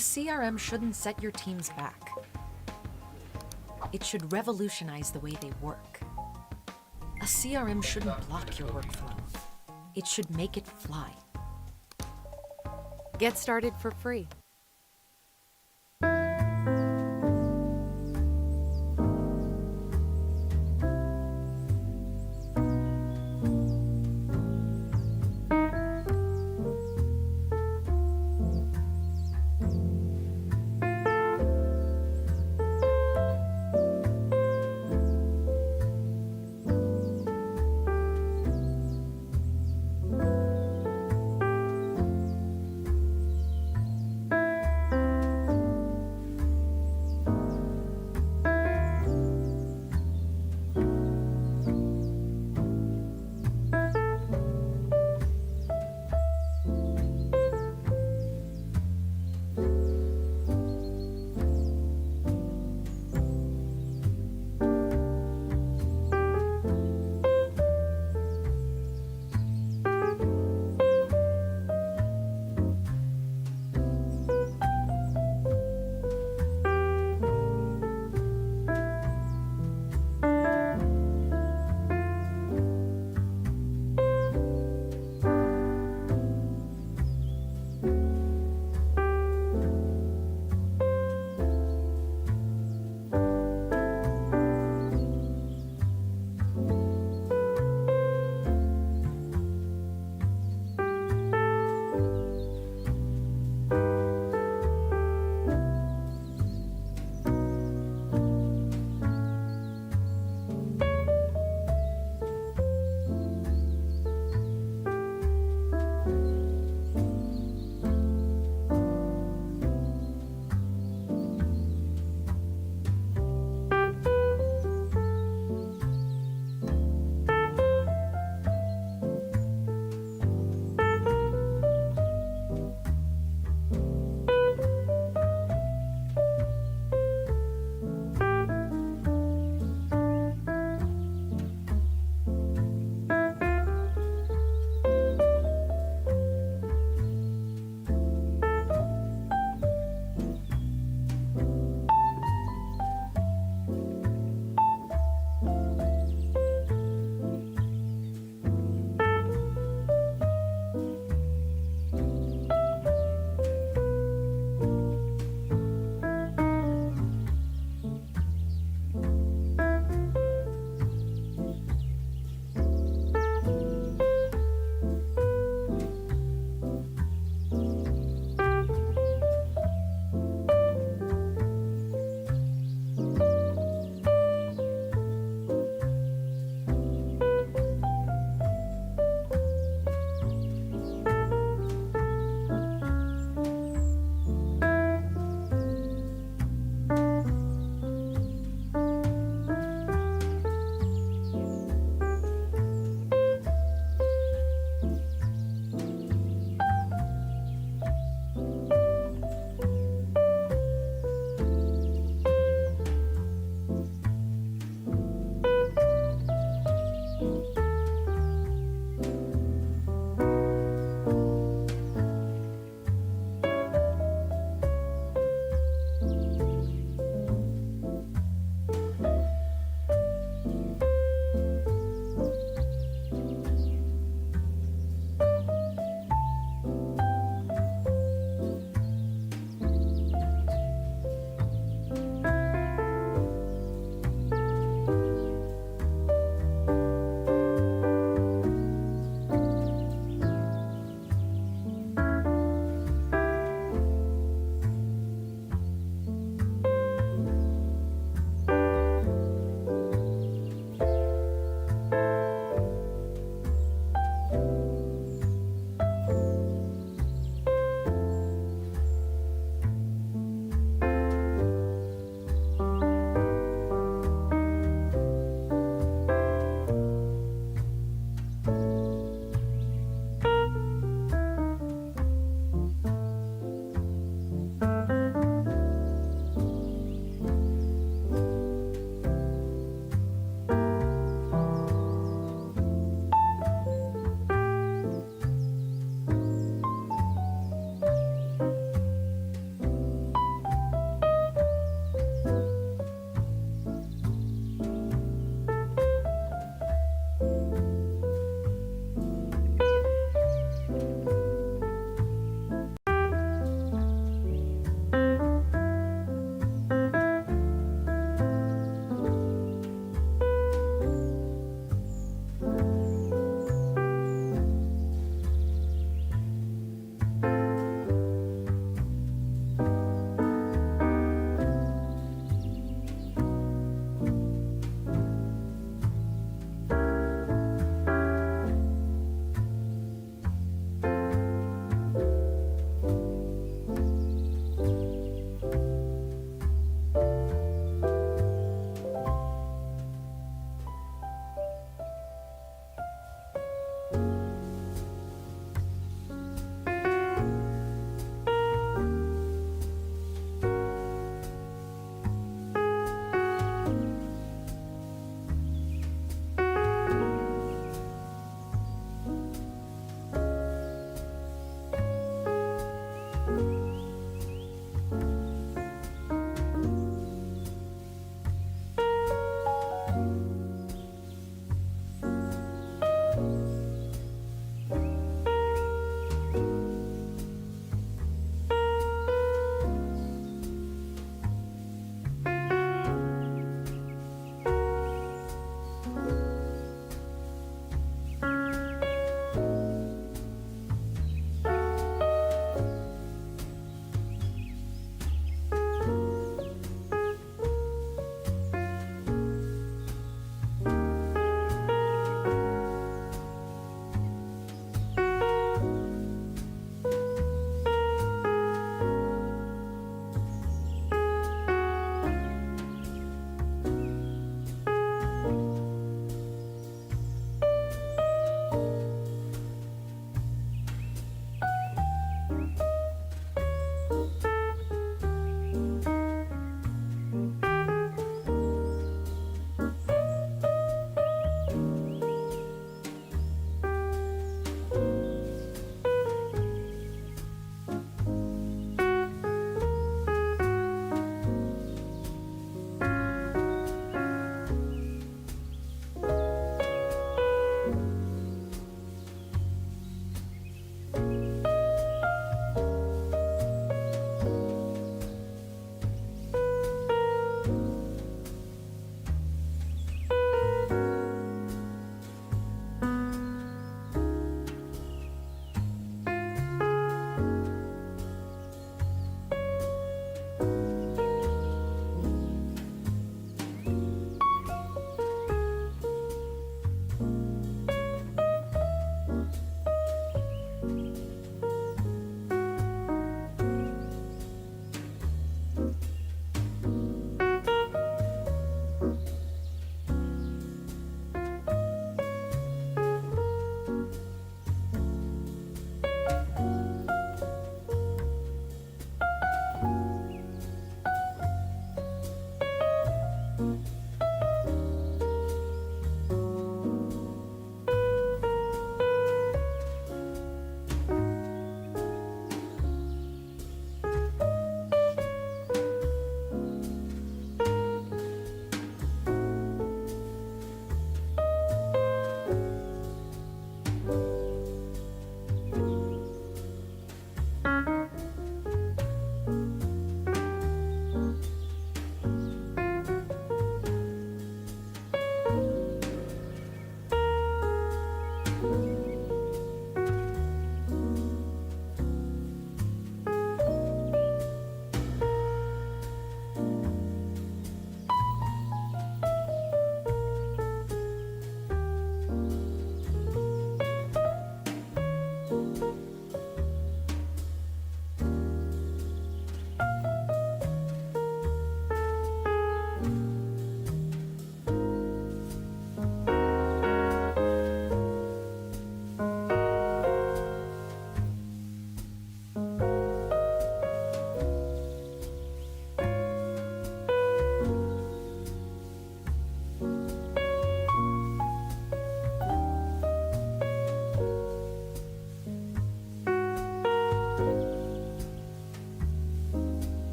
A CRM shouldn't set your teams back. It should revolutionize the way they work. A CRM shouldn't block your workflow. It should make it fly. Get started for free.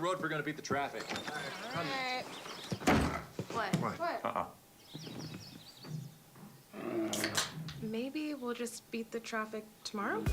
road if we're gonna beat the traffic. All right. What? Maybe we'll just beat the traffic tomorrow?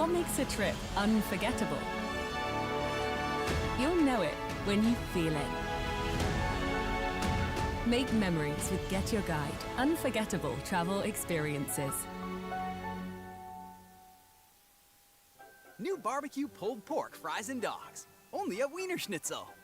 What makes a trip unforgettable? You'll know it when you feel it. Make memories with Get Your Guide. Unforgettable travel experiences. New barbecue pulled pork fries and dogs. Only at Wiener Schnitzel.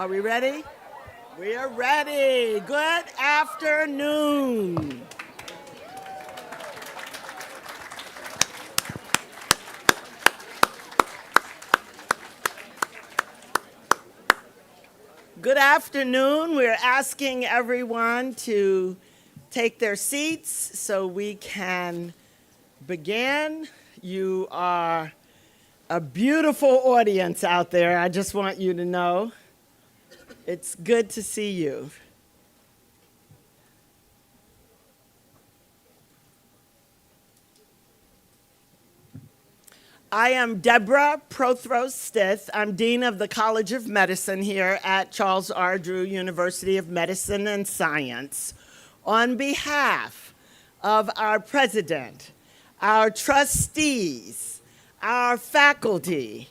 Are we ready? We are ready. Good afternoon. Good afternoon. We're asking everyone to take their seats so we can begin. You are a beautiful audience out there. I just want you to know it's good to see you. I am Deborah Prothrow-Stith. I'm Dean of the College of Medicine here at Charles R. Drew University of Medicine and Science. On behalf of our president, our trustees, our faculty,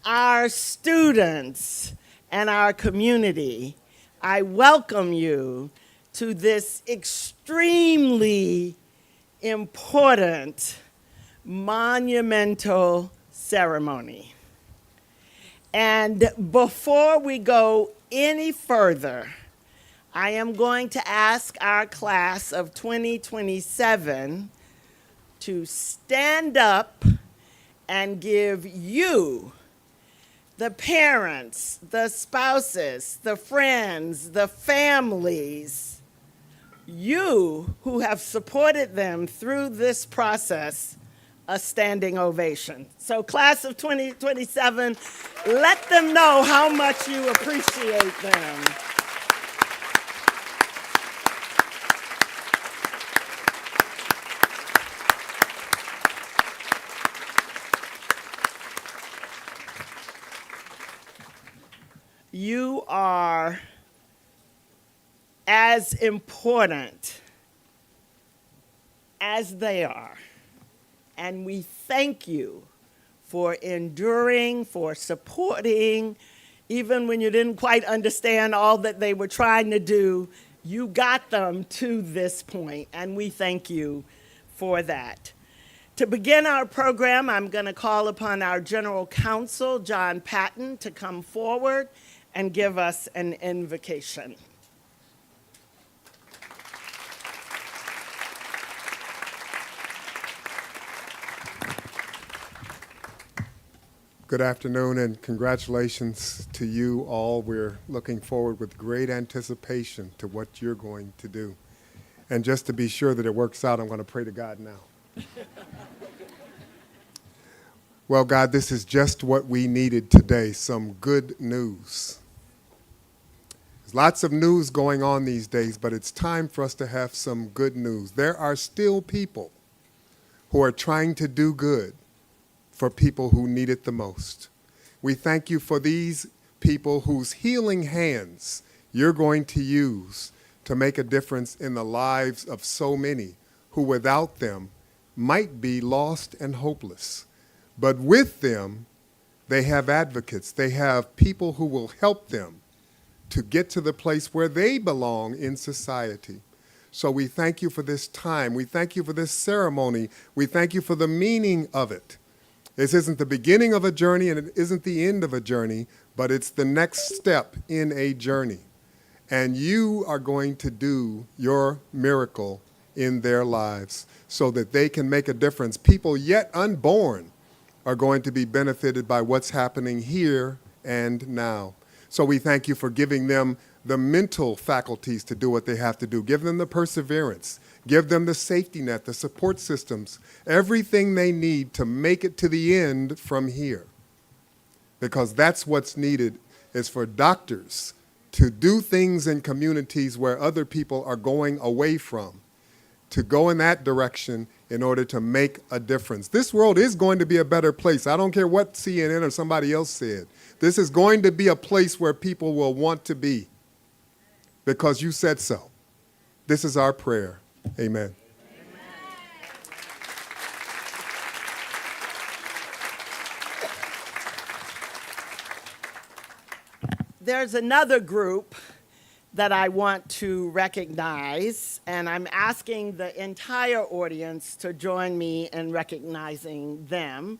our students, and our community, I welcome you to this extremely important monumental ceremony. And before we go any further, I am going to ask our class of 2027 to stand up and give you, the parents, the spouses, the friends, the families, you who have supported them through this process, a standing ovation. So class of 2027, let them know how much you appreciate them. You are as important as they are. And we thank you for enduring, for supporting, even when you didn't quite understand all that they were trying to do, you got them to this point, and we thank you for that. To begin our program, I'm going to call upon our General Counsel, John Patton, to come forward and give us an invocation. Good afternoon and congratulations to you all. We're looking forward with great anticipation to what you're going to do. And just to be sure that it works out, I'm going to pray to God now. Well, God, this is just what we needed today, some good news. There's lots of news going on these days, but it's time for us to have some good news. There are still people who are trying to do good for people who need it the most. We thank you for these people whose healing hands you're going to use to make a difference in the lives of so many who without them might be lost and hopeless. But with them, they have advocates. They have people who will help them to get to the place where they belong in society. So we thank you for this time. We thank you for this ceremony. We thank you for the meaning of it. This isn't the beginning of a journey and it isn't the end of a journey, but it's the next step in a journey. And you are going to do your miracle in their lives so that they can make a difference. People yet unborn are going to be benefited by what's happening here and now. So we thank you for giving them the mental faculties to do what they have to do. Give them the perseverance. Give them the safety net, the support systems, everything they need to make it to the end from here. Because that's what's needed, is for doctors to do things in communities where other people are going away from, to go in that direction in order to make a difference. This world is going to be a better place. I don't care what CNN or somebody else said. This is going to be a place where people will want to be because you said so. This is our prayer. Amen. There's another group that I want to recognize, and I'm asking the entire audience to join me in recognizing them.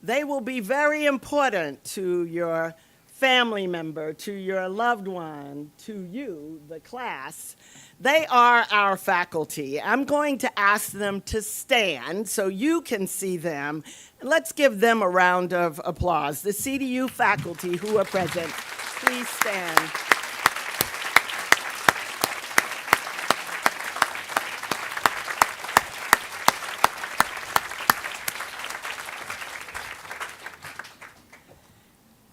They will be very important to your family member, to your loved one, to you, the class. They are our faculty. I'm going to ask them to stand so you can see them. Let's give them a round of applause. The CDU faculty who are present, please stand.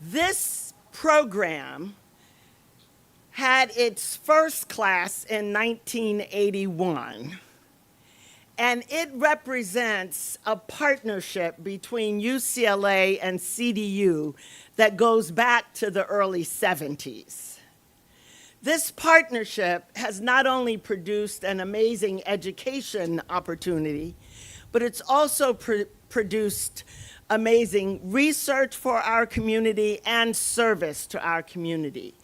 This program had its first class in 1981, and it represents a partnership between UCLA and CDU that goes back to the early 70s. This partnership has not only produced an amazing education opportunity, but it's also produced amazing research for our community and service to our community.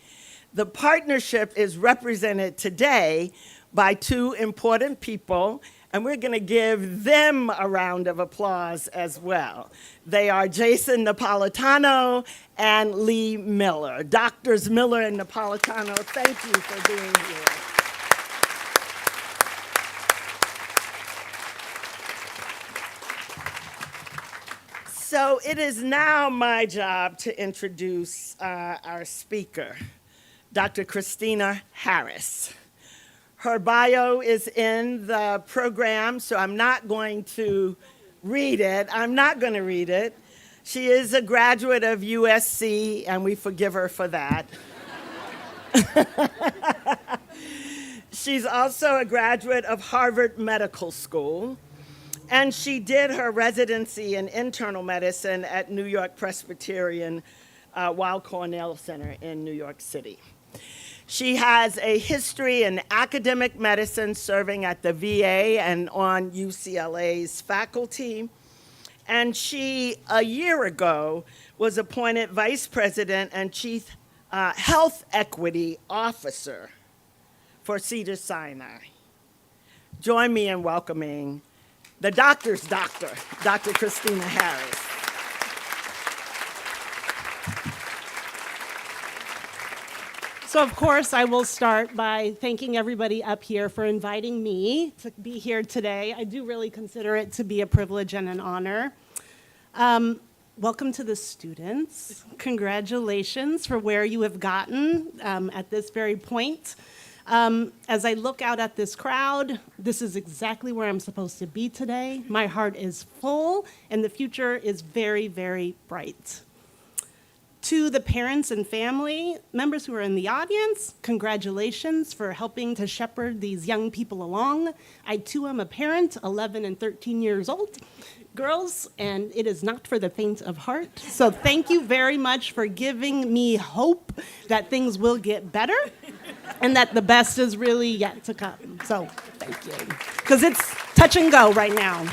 The partnership is represented today by two important people, and we're going to give them a round of applause as well. They are Jason Napolitano and Lee Miller. Doctors Miller and Napolitano, thank you for being here. So it is now my job to introduce our speaker, Dr. Christina Harris. Her bio is in the program, so I'm not going to read it. She is a graduate of USC, and we forgive her for that. She's also a graduate of Harvard Medical School, and she did her residency in internal medicine at New York Presbyterian Weill Cornell Center in New York City. She has a history in academic medicine, serving at the VA and on UCLA's faculty. And she, a year ago, was appointed Vice President and Chief Health Equity Officer for Cedars-Sinai. Join me in welcoming the doctor's doctor, Dr. Christina Harris. So, of course, I will start by thanking everybody up here for inviting me to be here today. I do really consider it to be a privilege and an honor. Welcome to the students. Congratulations for where you have gotten at this very point. As I look out at this crowd, this is exactly where I'm supposed to be today. My heart is full, and the future is very, very bright. To the parents and family members who are in the audience, congratulations for helping to shepherd these young people along. I, too, am a parent, 11 and 13 years old, girls, and it is not for the faint of heart. So thank you very much for giving me hope that things will get better and that the best is really yet to come. So thank you, because it's touch and go right now.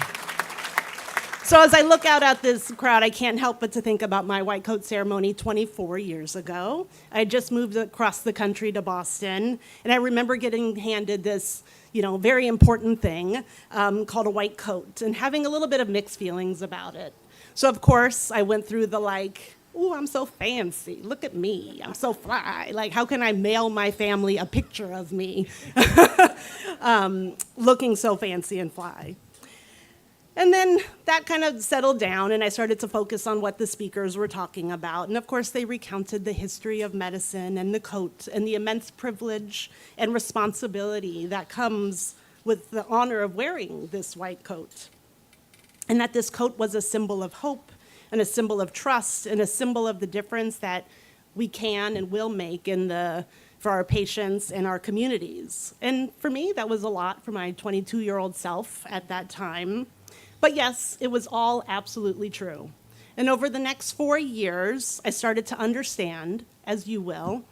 So as I look out at this crowd, I can't help but to think about my white coat ceremony 24 years ago. I had just moved across the country to Boston, and I remember getting handed this, very important thing called a white coat, and having a little bit of mixed feelings about it. So of course, I went through the ooh, I'm so fancy. Look at me. I'm so fly. How can I mail my family a picture of me looking so fancy and fly? And then that kind of settled down, and I started to focus on what the speakers were talking about. And of course, they recounted the history of medicine and the coat and the immense privilege and responsibility that comes with the honor of wearing this white coat. And that this coat was a symbol of hope and a symbol of trust and a symbol of the difference that we can and will make for our patients and our communities. And for me, that was a lot for my 22-year-old self at that time. But yes, it was all absolutely true. And over the next 4 years, I started to understand, as you will,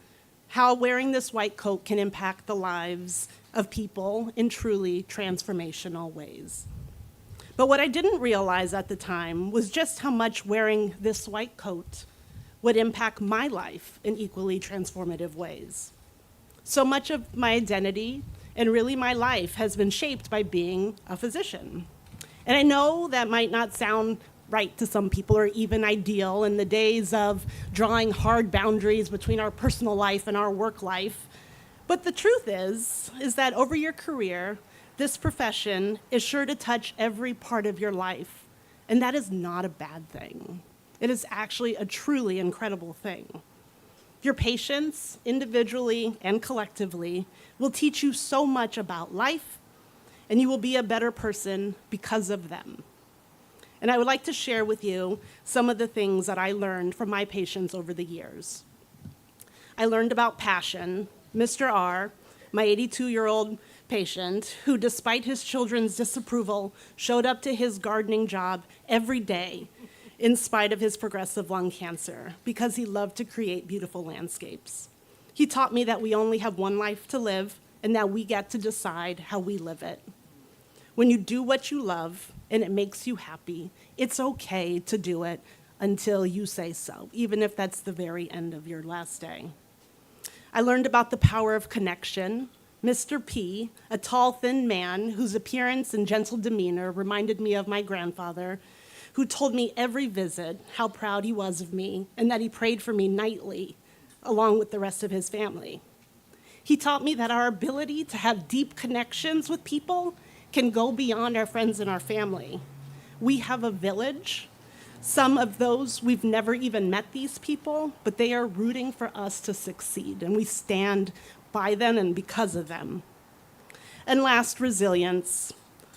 how wearing this white coat can impact the lives of people in truly transformational ways. But what I didn't realize at the time was just how much wearing this white coat would impact my life in equally transformative ways. So much of my identity and really my life has been shaped by being a physician. And I know that might not sound right to some people or even ideal in the days of drawing hard boundaries between our personal life and our work life. But the truth is that over your career, this profession is sure to touch every part of your life. And that is not a bad thing. It is actually a truly incredible thing. Your patients, individually and collectively, will teach you so much about life, and you will be a better person because of them. And I would like to share with you some of the things that I learned from my patients over the years. I learned about passion. Mr. R, my 82-year-old patient, who despite his children's disapproval, showed up to his gardening job every day in spite of his progressive lung cancer because he loved to create beautiful landscapes. He taught me that we only have one life to live and that we get to decide how we live it. When you do what you love and it makes you happy, it's okay to do it until you say so, even if that's the very end of your last day. I learned about the power of connection. Mr. P, a tall, thin man whose appearance and gentle demeanor reminded me of my grandfather, who told me every visit how proud he was of me and that he prayed for me nightly, along with the rest of his family. He taught me that our ability to have deep connections with people can go beyond our friends and our family. We have a village. Some of those, we've never even met these people, but they are rooting for us to succeed, and we stand by them and because of them. And last, resilience.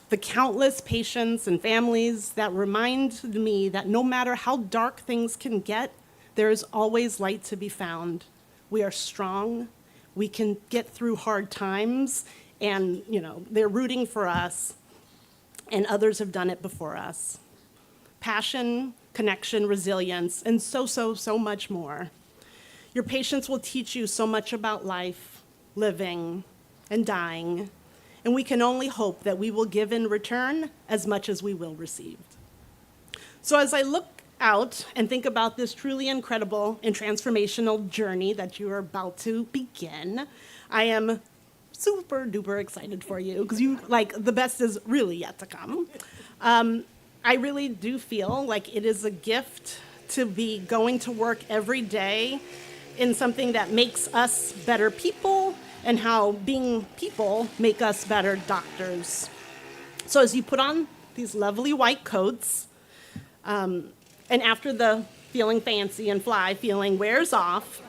The countless patients and families that remind me that no matter how dark things can get, there is always light to be found. We are strong. We can get through hard times, and they're rooting for us, and others have done it before us. Passion, connection, resilience, and so much more. Your patients will teach you so much about life, living, and dying, and we can only hope that we will give in return as much as we will receive. So as I look out and think about this truly incredible and transformational journey that you are about to begin, I am super duper excited for you because the best is really yet to come. I really do feel like it is a gift to be going to work every day in something that makes us better people and how being people make us better doctors. So as you put on these lovely white coats, and after the feeling fancy and fly feeling wears off,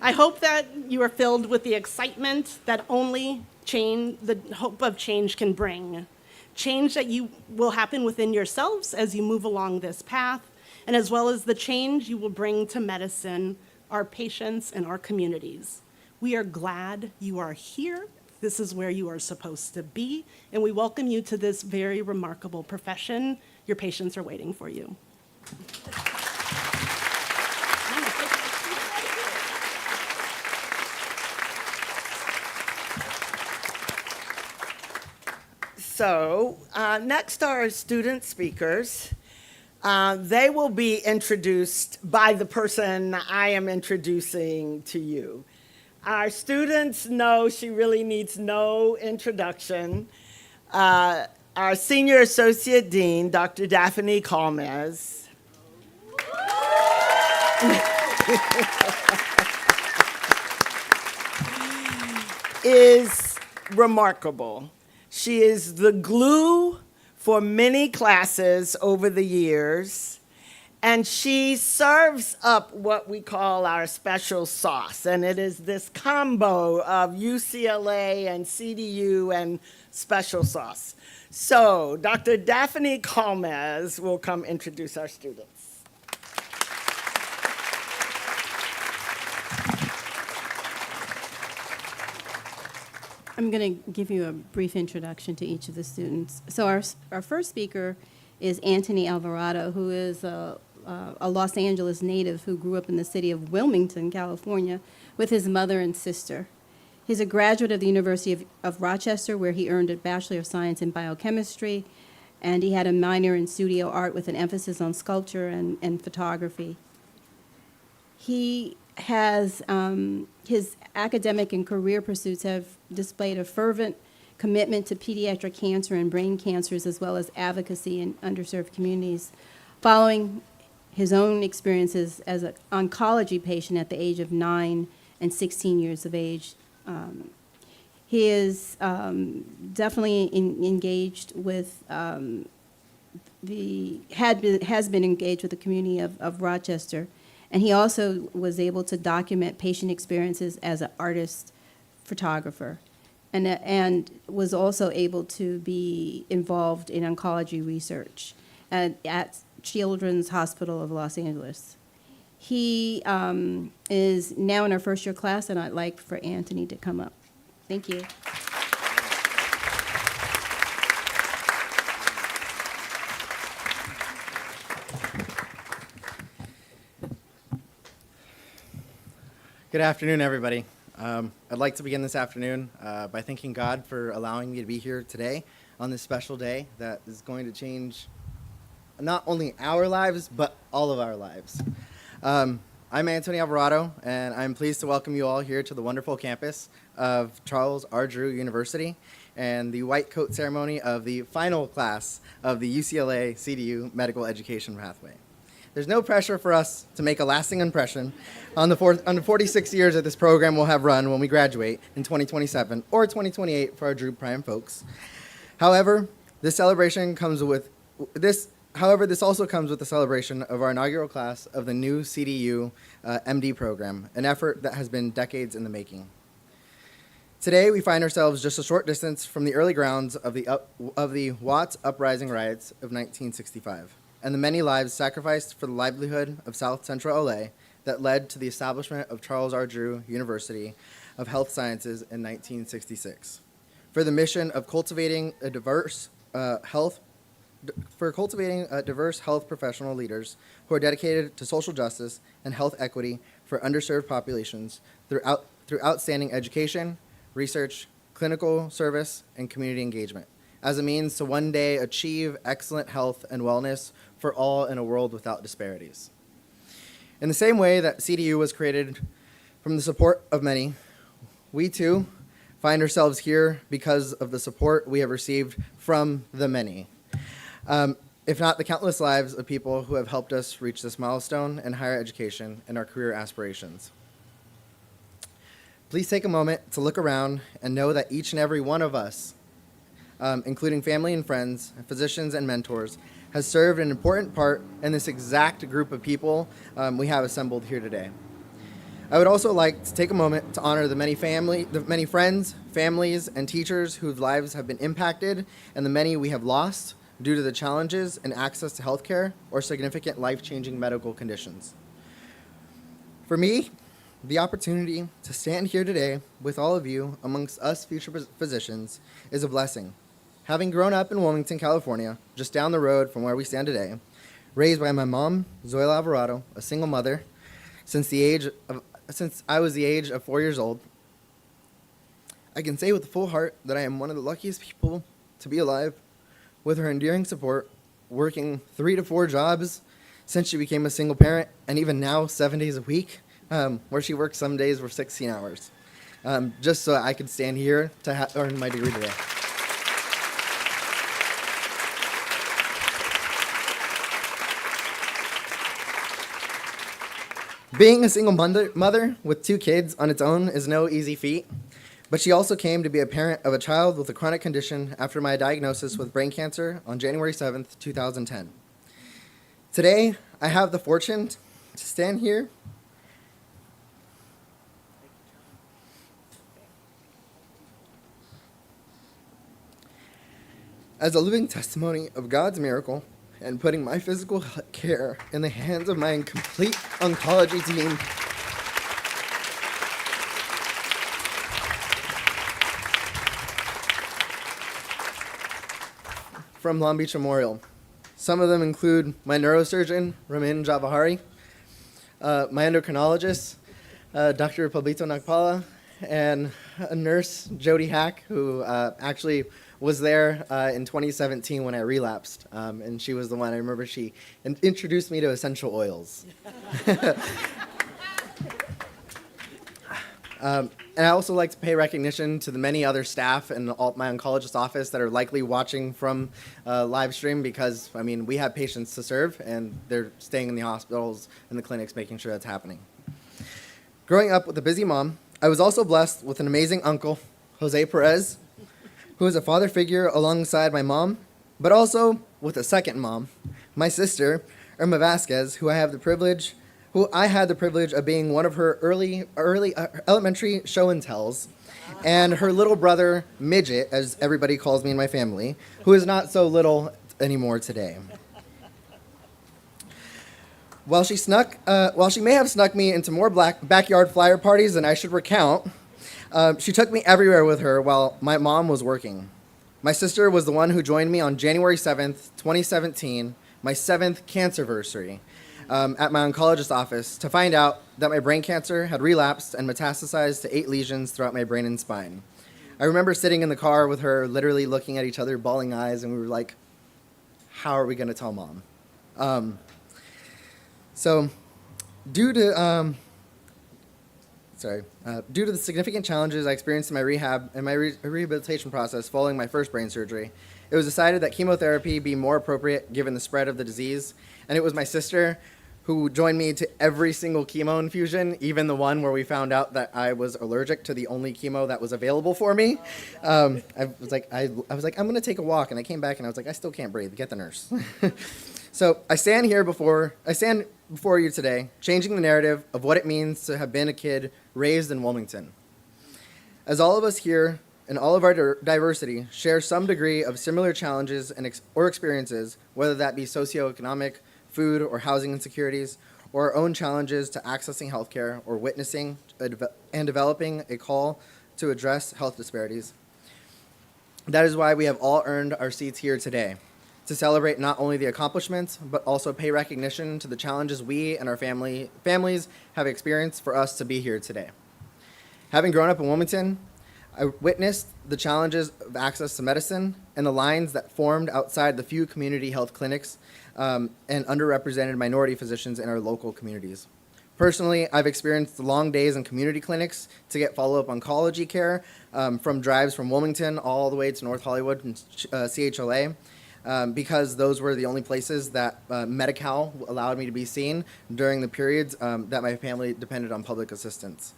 I hope that you are filled with the excitement that only the hope of change can bring. Change that will happen within yourselves as you move along this path, and as well as the change you will bring to medicine, our patients, and our communities. We are glad you are here. This is where you are supposed to be, and we welcome you to this very remarkable profession. Your patients are waiting for you. So next are our student speakers. They will be introduced by the person I am introducing to you. Our students know she really needs no introduction. Our Senior Associate Dean, Dr. Daphne Calmez. Is remarkable. She is the glue for many classes over the years, and she serves up what we call our special sauce, and it is this combo of UCLA and CDU and special sauce. So Dr. Daphne Calmez will come introduce our students. I'm going to give you a brief introduction to each of the students. So our first speaker is Anthony Alvarado, who is a Los Angeles native who grew up in the city of Wilmington, California, with his mother and sister. He's a graduate of the University of Rochester, where he earned a Bachelor of Science in Biochemistry, and he had a minor in studio art with an emphasis on sculpture and photography. He has his academic and career pursuits have displayed a fervent commitment to pediatric cancer and brain cancers, as well as advocacy in underserved communities. Following his own experiences as an oncology patient at the age of 9 and 16 years of age, he is definitely engaged with has been engaged with the community of Rochester. And he also was able to document patient experiences as an artist photographer, and was also able to be involved in oncology research at Children's Hospital of Los Angeles. He is now in our first year class, and I'd like for Anthony to come up. Thank you. Good afternoon, everybody. I'd like to begin this afternoon by thanking God for allowing me to be here today on this special day that is going to change not only our lives, but all of our lives. I'm Anthony Alvarado, and I'm pleased to welcome you all here to the wonderful campus of Charles R. Drew University and the white coat ceremony of the final class of the UCLA CDU medical education pathway. There's no pressure for us to make a lasting impression on the 46 years that this program will have run when we graduate in 2027 or 2028 for our Drew Prime folks. However, this also comes with the celebration of our inaugural class of the new CDU MD program, an effort that has been decades in the making. Today, we find ourselves just a short distance from the early grounds of the Watts Uprising riots of 1965 and the many lives sacrificed for the livelihood of South Central LA that led to the establishment of Charles R. Drew University of Health Sciences in 1966 for the mission of cultivating diverse health professional leaders who are dedicated to social justice and health equity for underserved populations through outstanding education, research, clinical service, and community engagement as a means to one day achieve excellent health and wellness for all in a world without disparities. In the same way that CDU was created from the support of many, we too find ourselves here because of the support we have received from the many. If not the countless lives of people who have helped us reach this milestone in higher education and our career aspirations. Please take a moment to look around and know that each and every one of us, including family and friends, physicians and mentors, has served an important part in this exact group of people we have assembled here today. I would also like to take a moment to honor the many friends, families, and teachers whose lives have been impacted and the many we have lost due to the challenges in access to healthcare or significant life-changing medical conditions. For me, the opportunity to stand here today with all of you amongst us future physicians is a blessing. Having grown up in Wilmington, California, just down the road from where we stand today, raised by my mom, Zoila Alvarado, a single mother, since I was the age of 4 years old, I can say with a full heart that I am one of the luckiest people to be alive. With her enduring support, working 3 to 4 jobs since she became a single parent, and even now 7 days a week, where she works some days for 16 hours, just so I could stand here to earn my degree today. Being a single mother with 2 kids on its own is no easy feat, but she also came to be a parent of a child with a chronic condition after my diagnosis with brain cancer on January 7th, 2010. Today, I have the fortune to stand here as a living testimony of God's miracle and putting my physical care in the hands of my complete oncology team. From Long Beach Memorial. Some of them include my neurosurgeon, Ramin Javahari, my endocrinologist, Dr. Pablito Nagpala, and a nurse, Jody Hack, who actually was there in 2017 when I relapsed, and she was the one, I remember she introduced me to essential oils. And I also like to pay recognition to the many other staff in my oncologist office that are likely watching from live stream because, I mean, we have patients to serve, and they're staying in the hospitals and the clinics making sure that's happening. Growing up with a busy mom, I was also blessed with an amazing uncle, Jose Perez, who is a father figure alongside my mom, but also with a second mom, my sister, Irma Vasquez, who I had the privilege of being one of her early elementary show and tells, and her little brother, Midget, as everybody calls me in my family, who is not so little anymore today. While she may have snuck me into more backyard flyer parties than I should recount, she took me everywhere with her while my mom was working. My sister was the one who joined me on January 7th, 2017, my 7th cancerversary, at my oncologist office to find out that my brain cancer had relapsed and metastasized to 8 lesions throughout my brain and spine. I remember sitting in the car with her, literally looking at each other, bawling eyes, and we were like, how are we going to tell Mom? So Due to due to the significant challenges I experienced in my rehab and my rehabilitation process following my first brain surgery, it was decided that chemotherapy be more appropriate given the spread of the disease. And it was my sister who joined me to every single chemo infusion, even the one where we found out that I was allergic to the only chemo that was available for me. I was like, I'm going to take a walk, and I came back and I was like, I still can't breathe. Get the nurse. So I stand before you today, changing the narrative of what it means to have been a kid raised in Wilmington. As all of us here and all of our diversity share some degree of similar challenges or experiences, whether that be socioeconomic, food or housing insecurities, or our own challenges to accessing healthcare or witnessing and developing a call to address health disparities. That is why we have all earned our seats here today, to celebrate not only the accomplishments, but also pay recognition to the challenges we and our families have experienced for us to be here today. Having grown up in Wilmington, I witnessed the challenges of access to medicine and the lines that formed outside the few community health clinics and underrepresented minority physicians in our local communities. Personally, I've experienced the long days in community clinics to get follow-up oncology care from drives from Wilmington all the way to North Hollywood and CHLA. Because those were the only places that Medi-Cal allowed me to be seen during the periods that my family depended on public assistance.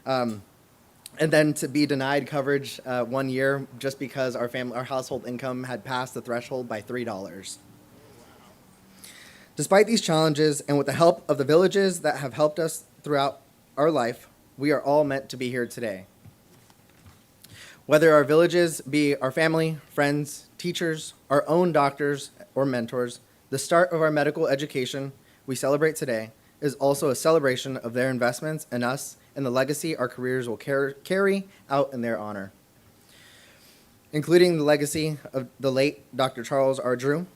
And then to be denied coverage 1 year just because our household income had passed the threshold by $3. Despite these challenges, and with the help of the villages that have helped us throughout our life, we are all meant to be here today. Whether our villages be our family, friends, teachers, our own doctors, or mentors, the start of our medical education we celebrate today is also a celebration of their investments in us and the legacy our careers will carry out in their honor, including the legacy of the late Dr. Charles R. Drew.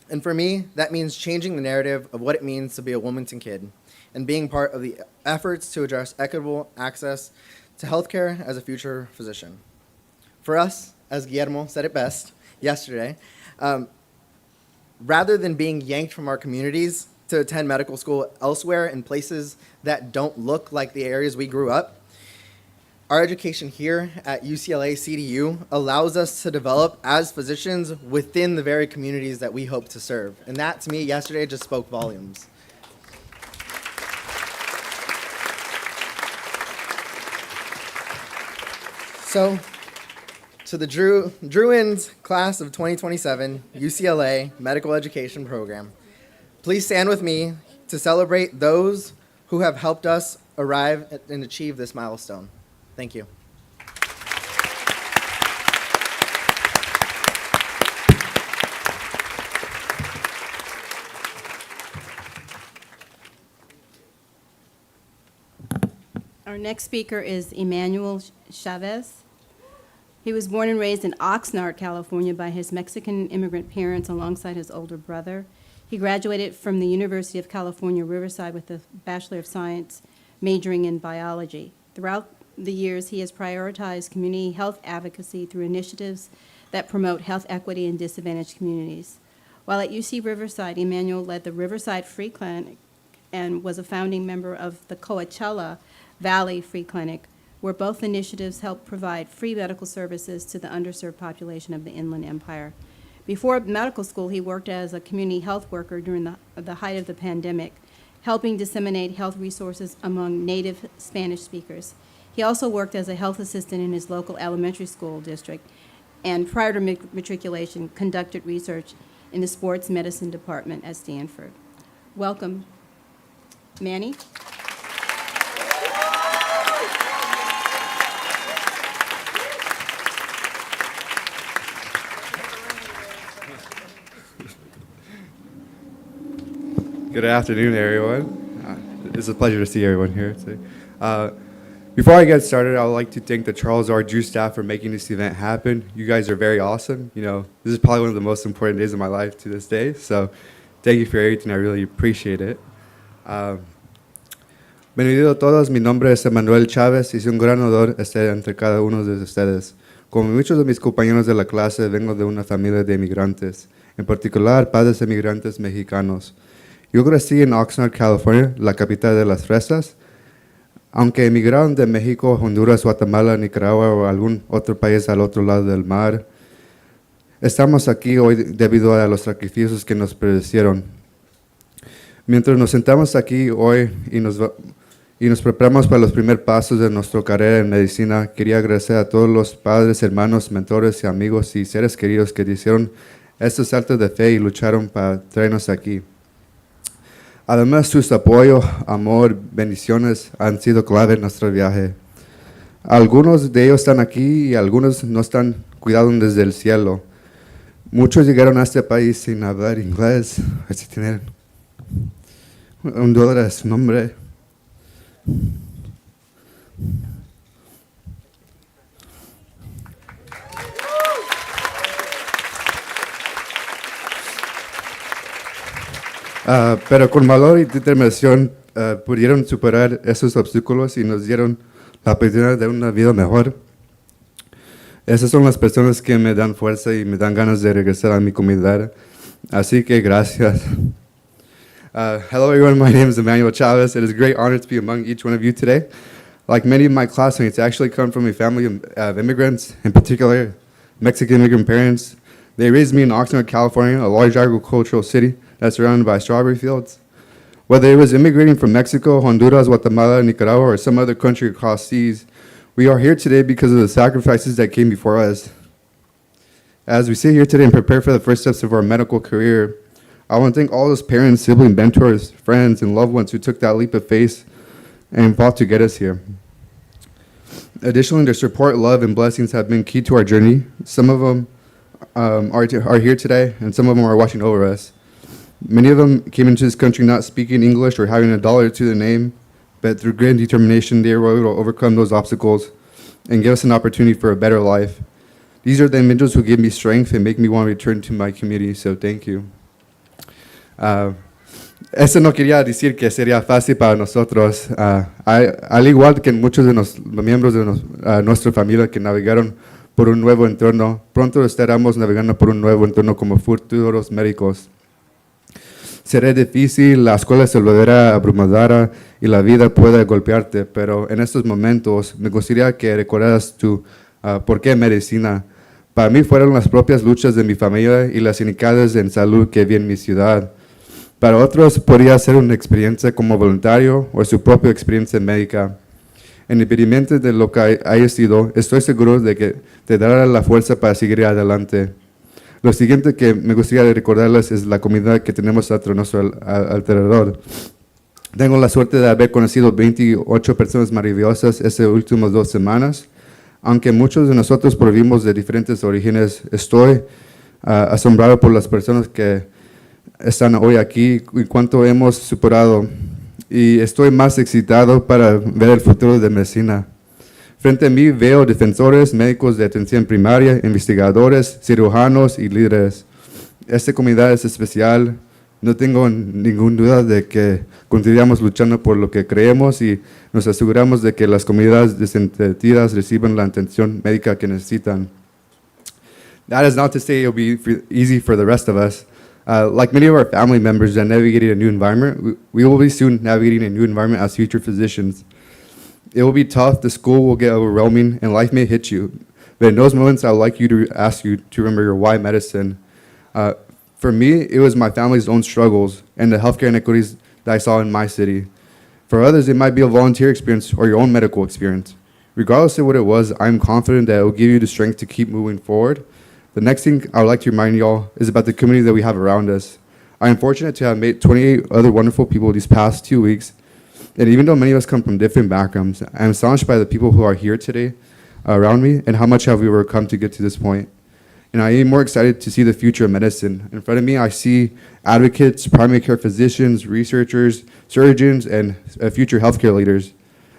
And for me, that means changing the narrative of what it means to be a Wilmington kid and being part of the efforts to address equitable access to healthcare as a future physician. For us, as Guillermo said it best yesterday, rather than being yanked from our communities to attend medical school elsewhere in places that don't look like the areas we grew up, our education here at UCLA CDU allows us to develop as physicians within the very communities that we hope to serve. And that, to me, yesterday just spoke volumes. So, to the Druins class of 2027 UCLA Medical Education Program, please stand with me to celebrate those who have helped us arrive and achieve this milestone. Thank you. Our next speaker is Emmanuel Chavez. He was born and raised in Oxnard, California by his Mexican immigrant parents alongside his older brother. He graduated from the University of California, Riverside with a Bachelor of Science majoring in biology. Throughout the years, he has prioritized community health advocacy through initiatives that promote health equity in disadvantaged communities. While at UC Riverside, Emmanuel led the Riverside Free Clinic and was a founding member of the Coachella Valley Free Clinic, where both initiatives help provide free medical services to the underserved population of the Inland Empire. Before medical school, he worked as a community health worker during the height of the pandemic, helping disseminate health resources among native Spanish speakers. He also worked as a health assistant in his local elementary school district, and prior to matriculation, conducted research in the sports medicine department at Stanford. Welcome, Manny. Good afternoon, everyone. It's a pleasure to see everyone here today. Before I get started, I would like to thank the Charles R. Drew staff for making this event happen. You guys are very awesome. You know, this is probably one of the most important days of my life to this day, so thank you for everything. I really appreciate it. Bienvenido a todos. Mi nombre es Emmanuel Chávez y es un gran honor estar entre cada uno de ustedes. Como muchos de mis compañeros de la clase, vengo de una familia de inmigrantes, en particular padres inmigrantes mexicanos. Yo crecí en Oxnard, California, la capital de las fresas. Aunque emigraron de México, Honduras, Guatemala, Nicaragua o algún otro país al otro lado del mar, estamos aquí hoy debido a los sacrificios que nos predecieron. Mientras nos sentamos aquí hoy y nos preparamos para los primeros pasos de nuestra carrera en medicina, quería agradecer a todos los padres, hermanos, mentores, amigos y seres queridos que hicieron estos saltos de fe y lucharon para traernos aquí. Además, sus apoyo, amor, bendiciones han sido clave en nuestro viaje. Algunos de ellos están aquí y algunos no están cuidados desde el cielo. Muchos llegaron a este país sin hablar inglés, sin tener $1 a su nombre. Pero con valor y determinación pudieron superar esos obstáculos y nos dieron la oportunidad de una vida mejor. Esas son las personas que me dan fuerza y me dan ganas de regresar a mi comunidad. Así que gracias. Hello everyone, my name is Emmanuel Chavez. It is a great honor to be among each one of you today. Like many of my classmates, I actually come from a family of immigrants, in particular Mexican immigrant parents. They raised me in Oxnard, California, a large agricultural city that's surrounded by strawberry fields. Whether it was immigrating from Mexico, Honduras, Guatemala, Nicaragua, or some other country across seas, we are here today because of the sacrifices that came before us. As we sit here today and prepare for the first steps of our medical career, I want to thank all those parents, siblings, mentors, friends, and loved ones who took that leap of faith and fought to get us here. Additionally, their support, love, and blessings have been key to our journey. Some of them are here today, and some of them are watching over us. Many of them came into this country not speaking English or having a dollar to their name, but through grit and determination, they were able to overcome those obstacles and give us an opportunity for a better life. These are the individuals who give me strength and make me want to return to my community, so thank you. Eso no quería decir que sería fácil para nosotros. Al igual que muchos de los miembros de nuestra familia que navegaron por un nuevo entorno, pronto estaremos navegando por un nuevo entorno como futuros médicos. Será difícil, la escuela se volverá abrumadora y la vida puede golpearte, pero en estos momentos me gustaría que recordaras tu por qué medicina. Para mí fueron las propias luchas de mi familia y las inequidades en salud que vi en mi ciudad. Para otros podría ser una experiencia como voluntario o su propia experiencia médica. Independientemente de lo que haya sido, estoy seguro de que te dará la fuerza para seguir adelante. Lo siguiente que me gustaría recordarles es la comunidad que tenemos a nuestro alrededor. Tengo la suerte de haber conocido 28 personas maravillosas estas últimas 2 semanas. Aunque muchos de nosotros provimos de diferentes orígenes, estoy asombrado por las personas que están hoy aquí y cuánto hemos superado. Y estoy más excitado para ver el futuro de medicina. Frente a mí veo defensores, médicos de atención primaria, investigadores, cirujanos y líderes. Esta comunidad es especial. No tengo ninguna duda de que continuamos luchando por lo que creemos y nos aseguramos de que las comunidades desatendidas reciban la atención médica que necesitan. That is not to say it will be easy for the rest of us. Like many of our family members that navigated a new environment, we will be soon navigating a new environment as future physicians. It will be tough, the school will get overwhelming, and life may hit you. But in those moments, I would like you to ask you to remember your why medicine. For me, it was my family's own struggles and the healthcare inequities that I saw in my city. For others, it might be a volunteer experience or your own medical experience. Regardless of what it was, I'm confident that it will give you the strength to keep moving forward. The next thing I would like to remind y'all is about the community that we have around us. I am fortunate to have met 28 other wonderful people these past 2 weeks. And even though many of us come from different backgrounds, I am astonished by the people who are here today around me and how much have we overcome to get to this point. And I am more excited to see the future of medicine. In front of me, I see advocates, primary care physicians, researchers, surgeons, and future healthcare leaders.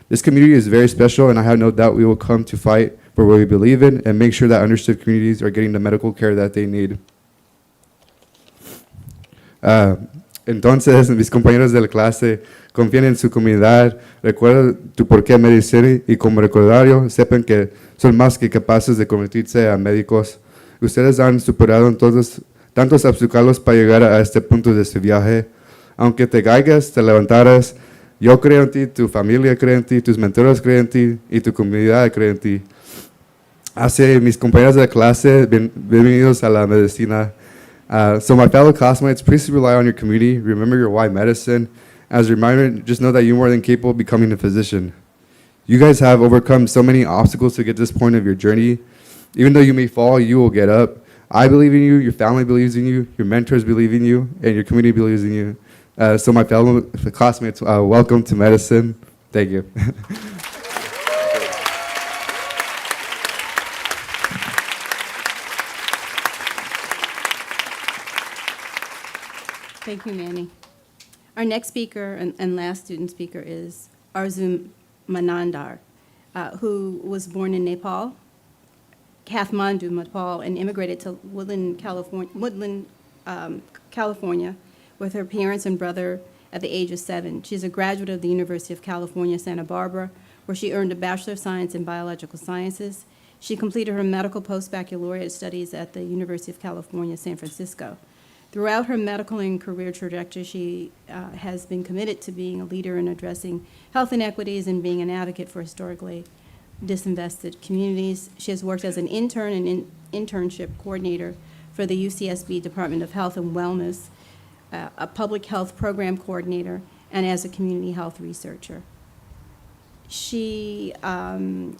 This community is very special, and I have no doubt we will come to fight for what we believe in and make sure that underserved communities are getting the medical care that they need. Entonces, mis compañeros de la clase, confíen en su comunidad, recuerden tu porqué medicina y como recordario, sepan que son más que capaces de convertirse a médicos. Ustedes han superado tantos obstáculos para llegar a este punto de su viaje. Aunque te caigas, te levantarás. Yo creo en ti, tu familia cree en ti, tus mentores creen en ti y tu comunidad cree en ti. Hace mis compañeros de clase, bienvenidos a la medicina. So my fellow classmates, please rely on your community. Remember your why medicine. As a reminder, just know that you're more than capable of becoming a physician. You guys have overcome so many obstacles to get to this point of your journey. Even though you may fall, you will get up. I believe in you, your family believes in you, your mentors believe in you, and your community believes in you. So my fellow classmates, welcome to medicine. Thank you. Thank you, Manny. Our next speaker and last student speaker is Arzu Manandar, who was born in Nepal, Kathmandu, Nepal, and immigrated to Woodland, California, with her parents and brother at the age of 7. She's a graduate of the University of California, Santa Barbara, where she earned a Bachelor of Science in Biological Sciences. She completed her medical post-baccalaureate studies at the University of California, San Francisco. Throughout her medical and career trajectory, she has been committed to being a leader in addressing health inequities and being an advocate for historically disinvested communities. She has worked as an intern and internship coordinator for the UCSB Department of Health and Wellness, a public health program coordinator, and as a community health researcher. She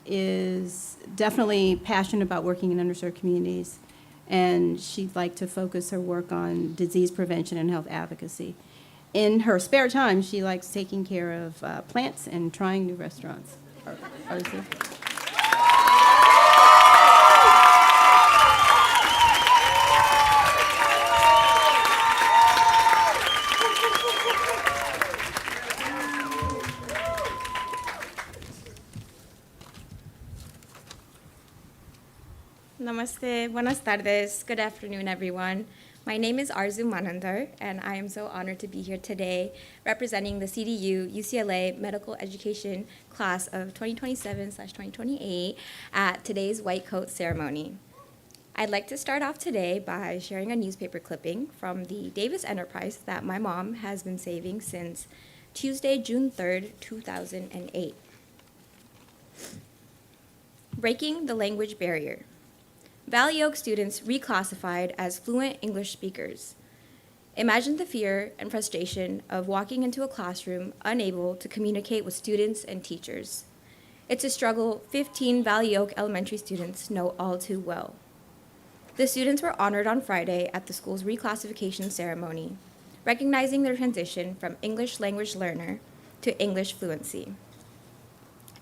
is definitely passionate about working in underserved communities, and she'd like to focus her work on disease prevention and health advocacy. In her spare time, she likes taking care of plants and trying new restaurants. Arzu. Namaste, buenas tardes, good afternoon, everyone. My name is Arzu Manandar, and I am so honored to be here today representing the CDU UCLA Medical Education class of 2027/2028 at today's White Coat ceremony. I'd like to start off today by sharing a newspaper clipping from the Davis Enterprise that my mom has been saving since Tuesday, June 3rd, 2008. Breaking the language barrier. Valley Oak students reclassified as fluent English speakers. Imagine the fear and frustration of walking into a classroom unable to communicate with students and teachers. It's a struggle 15 Valley Oak elementary students know all too well. The students were honored on Friday at the school's reclassification ceremony, recognizing their transition from English language learner to English fluency.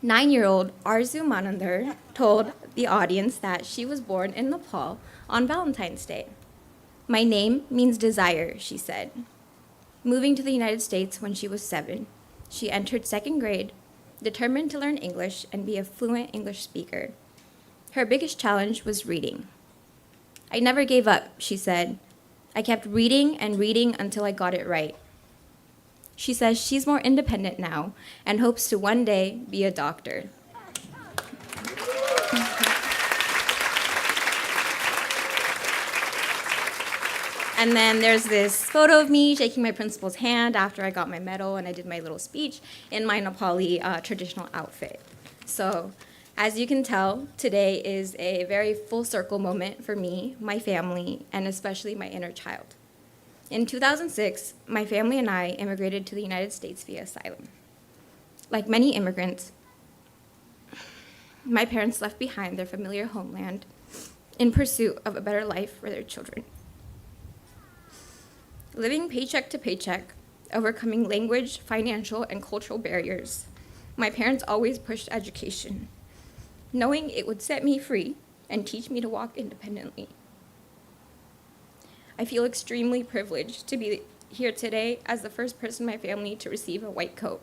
9-year-old Arzu Manandar told the audience that she was born in Nepal on Valentine's Day. "My name means desire," she said. Moving to the United States when she was 7, she entered 2nd grade, determined to learn English and be a fluent English speaker. Her biggest challenge was reading. "I never gave up," she said. "I kept reading and reading until I got it right." She says she's more independent now and hopes to one day be a doctor. And then there's this photo of me shaking my principal's hand after I got my medal and I did my little speech in my Nepali traditional outfit. So as you can tell, today is a very full circle moment for me, my family, and especially my inner child. In 2006, my family and I immigrated to the United States via asylum. Like many immigrants, my parents left behind their familiar homeland in pursuit of a better life for their children. Living paycheck to paycheck, overcoming language, financial, and cultural barriers, my parents always pushed education, knowing it would set me free and teach me to walk independently. I feel extremely privileged to be here today as the first person in my family to receive a white coat.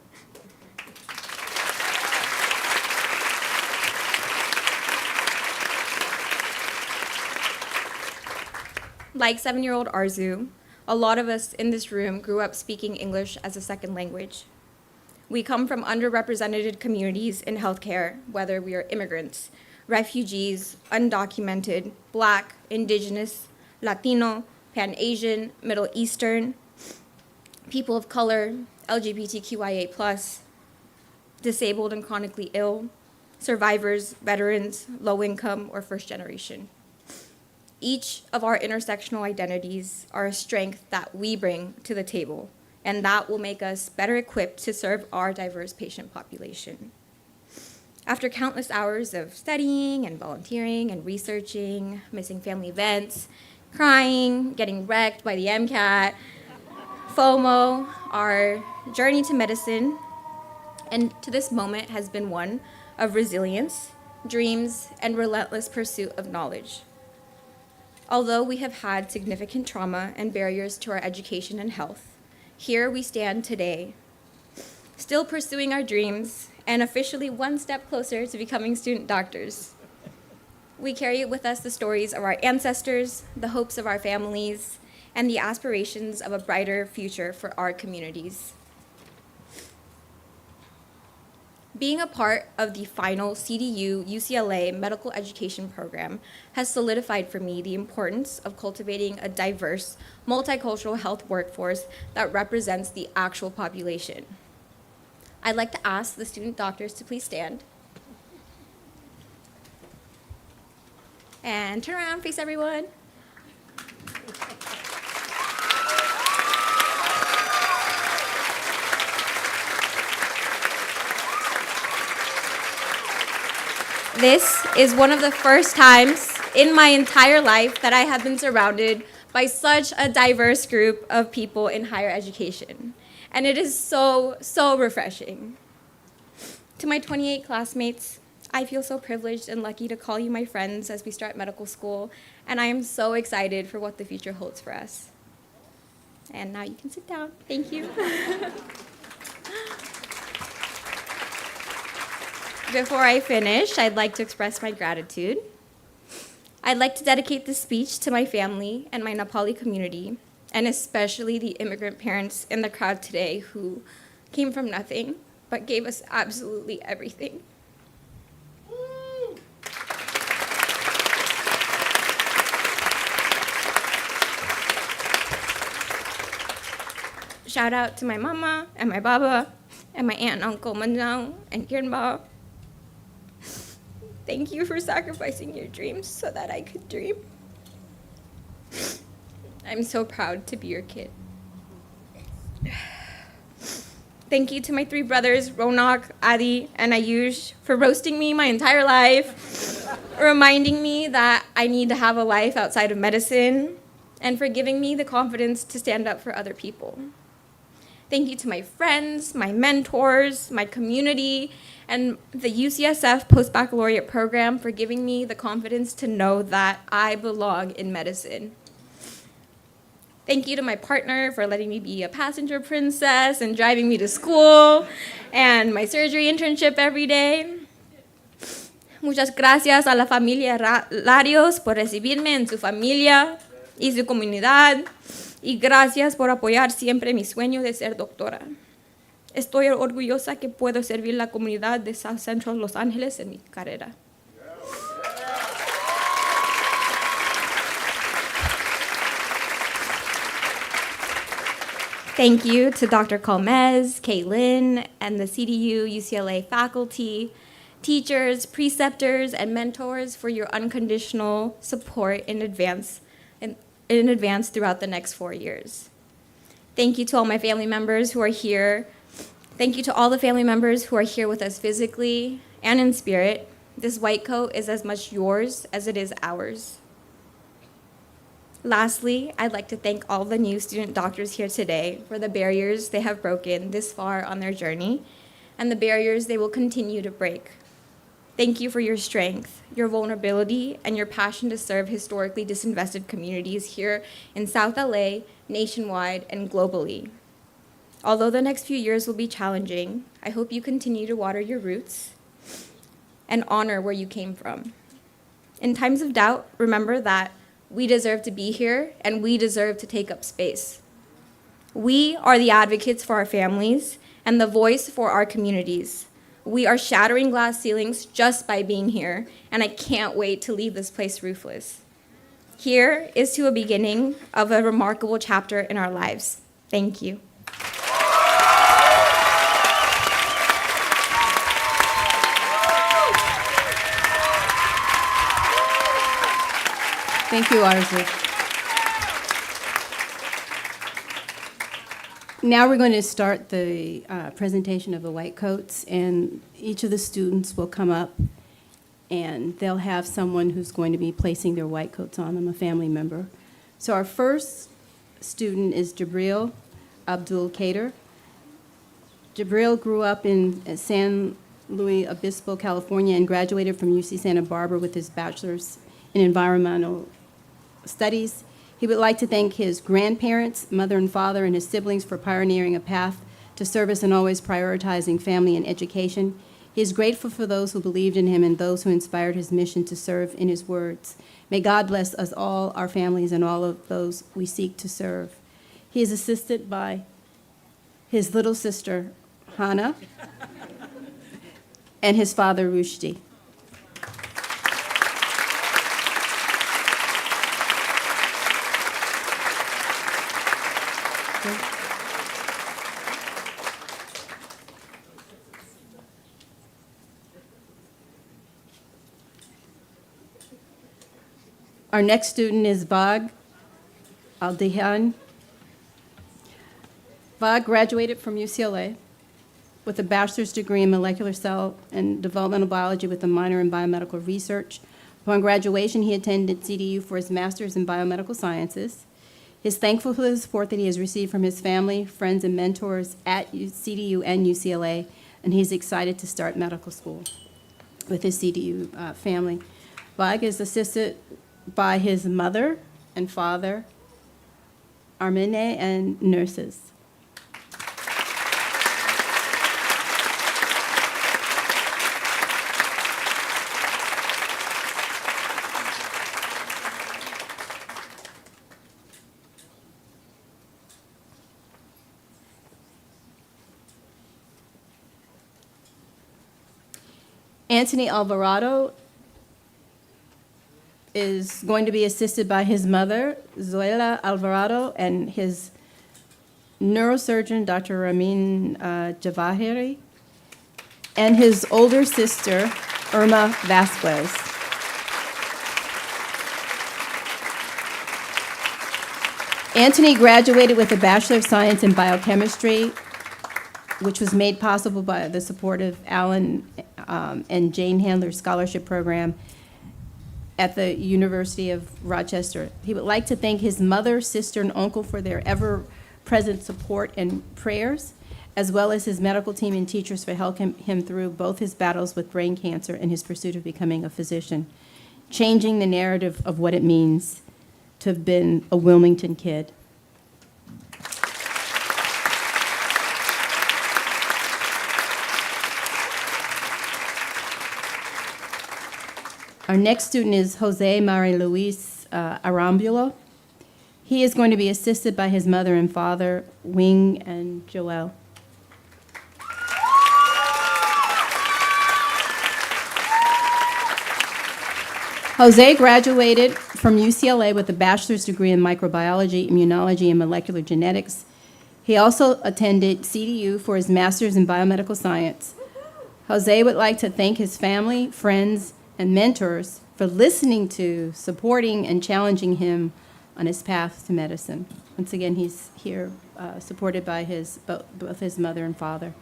Like 7-year-old Arzu, a lot of us in this room grew up speaking English as a second language. We come from underrepresented communities in healthcare, whether we are immigrants, refugees, undocumented, Black, Indigenous, Latino, Pan-Asian, Middle Eastern. people of color, LGBTQIA+, disabled and chronically ill, survivors, veterans, low income, or first generation. Each of our intersectional identities are a strength that we bring to the table, and that will make us better equipped to serve our diverse patient population. After countless hours of studying and volunteering and researching, missing family events, crying, getting wrecked by the MCAT, FOMO, our journey to medicine and to this moment has been one of resilience, dreams, and relentless pursuit of knowledge. Although we have had significant trauma and barriers to our education and health, here we stand today, still pursuing our dreams and officially one step closer to becoming student doctors. We carry with us the stories of our ancestors, the hopes of our families, and the aspirations of a brighter future for our communities. Being a part of the final CDU UCLA medical education program has solidified for me the importance of cultivating a diverse, multicultural health workforce that represents the actual population. I'd like to ask the student doctors to please stand. And turn around, face everyone. This is one of the first times in my entire life that I have been surrounded by such a diverse group of people in higher education. And it is so, so refreshing. To my 28 classmates, I feel so privileged and lucky to call you my friends as we start medical school, and I am so excited for what the future holds for us. And now you can sit down. Thank you. Before I finish, I'd like to express my gratitude. I'd like to dedicate this speech to my family and my Nepali community, and especially the immigrant parents in the crowd today who came from nothing but gave us absolutely everything. Shout out to my mama and my baba and my aunt and uncle Manjang and Kirnba. Thank you for sacrificing your dreams so that I could dream. I'm so proud to be your kid. Thank you to my three brothers, Ronak, Adi, and Ayush, for roasting me my entire life, reminding me that I need to have a life outside of medicine, and for giving me the confidence to stand up for other people. Thank you to my friends, my mentors, my community, and the UCSF Post-Baccalaureate program for giving me the confidence to know that I belong in medicine. Thank you to my partner for letting me be a passenger princess and driving me to school and my surgery internship every day. Muchas gracias a la familia Larios por recibirme en su familia y su comunidad. Y gracias por apoyar siempre mi sueño de ser doctora. Estoy orgullosa que puedo servir la comunidad de South Central Los Ángeles en mi carrera. Thank you to Dr. Calmez, Kaylin, and the CDU UCLA faculty, teachers, preceptors, and mentors for your unconditional support in advance throughout the next 4 years. Thank you to all my family members who are here. Thank you to all the family members who are here with us physically and in spirit. This white coat is as much yours as it is ours. Lastly, I'd like to thank all the new student doctors here today for the barriers they have broken this far on their journey and the barriers they will continue to break. Thank you for your strength, your vulnerability, and your passion to serve historically disinvested communities here in South LA, nationwide, and globally. Although the next few years will be challenging, I hope you continue to water your roots and honor where you came from. In times of doubt, remember that we deserve to be here and we deserve to take up space. We are the advocates for our families and the voice for our communities. We are shattering glass ceilings just by being here, and I can't wait to leave this place roofless. Here is to a beginning of a remarkable chapter in our lives. Thank you. Thank you, Arzu. Now we're going to start the presentation of the white coats, and each of the students will come up, and they'll have someone who's going to be placing their white coats on them, a family member. So our first student is Jabril Abdul Kader. Jabril grew up in San Luis Obispo, California, and graduated from UC Santa Barbara with his bachelor's in environmental studies. He would like to thank his grandparents, mother and father, and his siblings for pioneering a path to service and always prioritizing family and education. He is grateful for those who believed in him and those who inspired his mission to serve. In his words, may God bless us all, our families, and all of those we seek to serve. He is assisted by his little sister, Hannah, and his father, Rushdie. Our next student is Vag Aldehan. Vag graduated from UCLA with a bachelor's degree in molecular cell and developmental biology with a minor in biomedical research. Upon graduation, he attended CDU for his master's in biomedical sciences. He is thankful for the support that he has received from his family, friends, and mentors at CDU and UCLA, and he's excited to start medical school with his CDU family. Vag is assisted by his mother and father, Armine, and nurses. Anthony Alvarado is going to be assisted by his mother, Zoila Alvarado, and his neurosurgeon, Dr. Ramin Javahiri, and his older sister, Irma Vasquez. Anthony graduated with a Bachelor of Science in Biochemistry, which was made possible by the support of Alan and Jane Handler Scholarship Program at the University of Rochester. He would like to thank his mother, sister, and uncle for their ever-present support and prayers, as well as his medical team and teachers for helping him through both his battles with brain cancer and his pursuit of becoming a physician, changing the narrative of what it means to have been a Wilmington kid. Our next student is Jose Maria Luis Arambulo. He is going to be assisted by his mother and father, Wing and Joel. Jose graduated from UCLA with a bachelor's degree in microbiology, immunology, and molecular genetics. He also attended CDU for his master's in biomedical science. Jose would like to thank his family, friends, and mentors for listening to, supporting, and challenging him on his path to medicine. Once again, he's here supported by both his mother and father.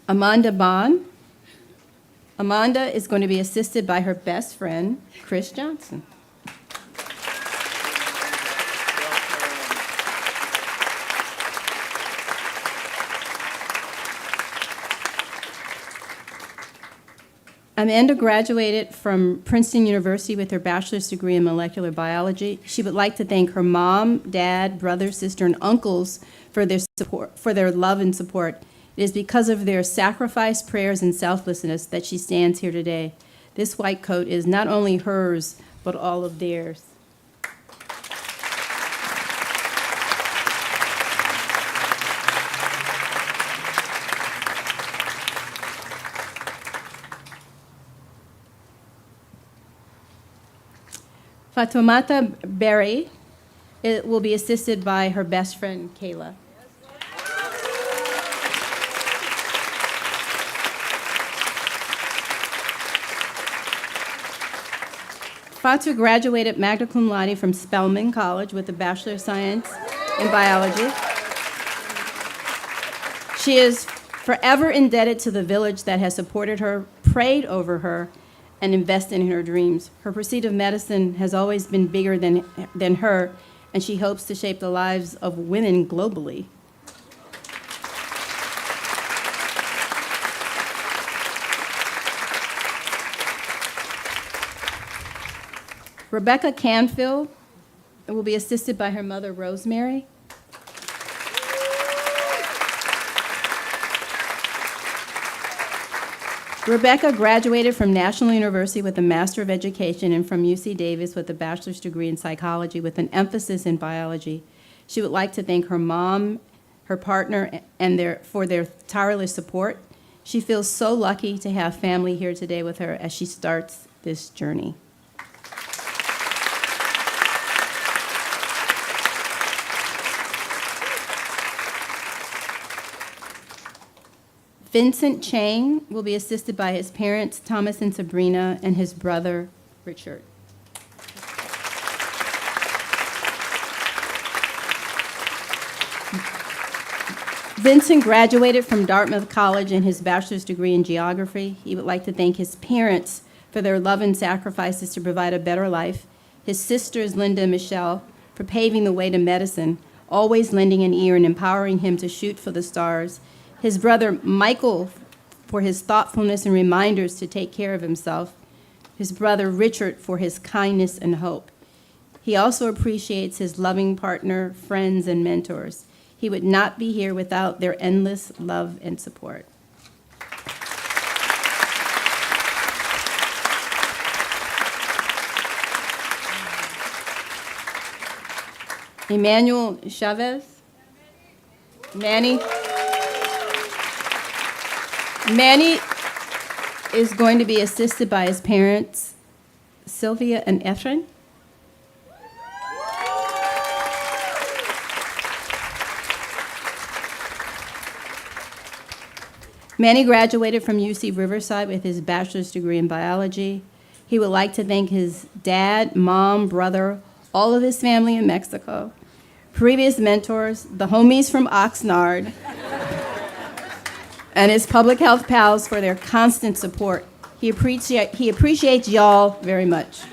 Amanda Bond. Amanda is going to be assisted by her best friend, Chris Johnson. Amanda graduated from Princeton University with her bachelor's degree in molecular biology. She would like to thank her mom, dad, brother, sister, and uncles for their support, for their love and support. It is because of their sacrifice, prayers, and selflessness that she stands here today. This white coat is not only hers, but all of theirs. Fatoumata Berry It will be assisted by her best friend, Kayla. Fatu graduated magna cum laude from Spelman College with a Bachelor of Science in Biology. She is forever indebted to the village that has supported her, prayed over her, and invested in her dreams. Her pursuit of medicine has always been bigger than her, and she hopes to shape the lives of women globally. Rebecca Canfield will be assisted by her mother, Rosemary. Rebecca graduated from National University with a Master of Education and from UC Davis with a bachelor's degree in psychology with an emphasis in biology. She would like to thank her mom, her partner, and for their tireless support. She feels so lucky to have family here today with her as she starts this journey. Vincent Chang will be assisted by his parents, Thomas and Sabrina, and his brother, Richard. Vincent graduated from Dartmouth College in his bachelor's degree in geography. He would like to thank his parents for their love and sacrifices to provide a better life, his sisters, Linda and Michelle, for paving the way to medicine, always lending an ear and empowering him to shoot for the stars, his brother Michael for his thoughtfulness and reminders to take care of himself, his brother Richard for his kindness and hope. He also appreciates his loving partner, friends, and mentors. He would not be here without their endless love and support. Emmanuel Chavez, Manny is going to be assisted by his parents, Sylvia and Efren. Manny graduated from UC Riverside with his bachelor's degree in biology. He would like to thank his dad, mom, brother, all of his family in Mexico, previous mentors, the homies from Oxnard, and his public health pals for their constant support. He appreciates y'all very much.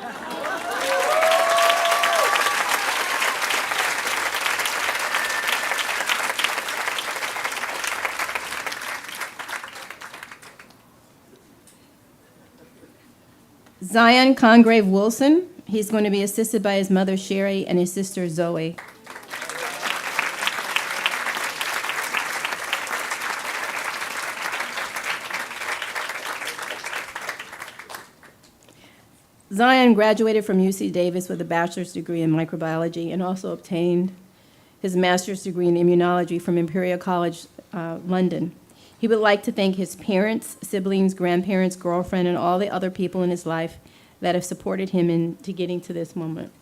Zion Congrave Wilson, he's going to be assisted by his mother Sherry and his sister Zoe. Zion graduated from UC Davis with a bachelor's degree in microbiology and also obtained his master's degree in immunology from Imperial College, London. He would like to thank his parents, siblings, grandparents, girlfriend, and all the other people in his life that have supported him into getting to this moment.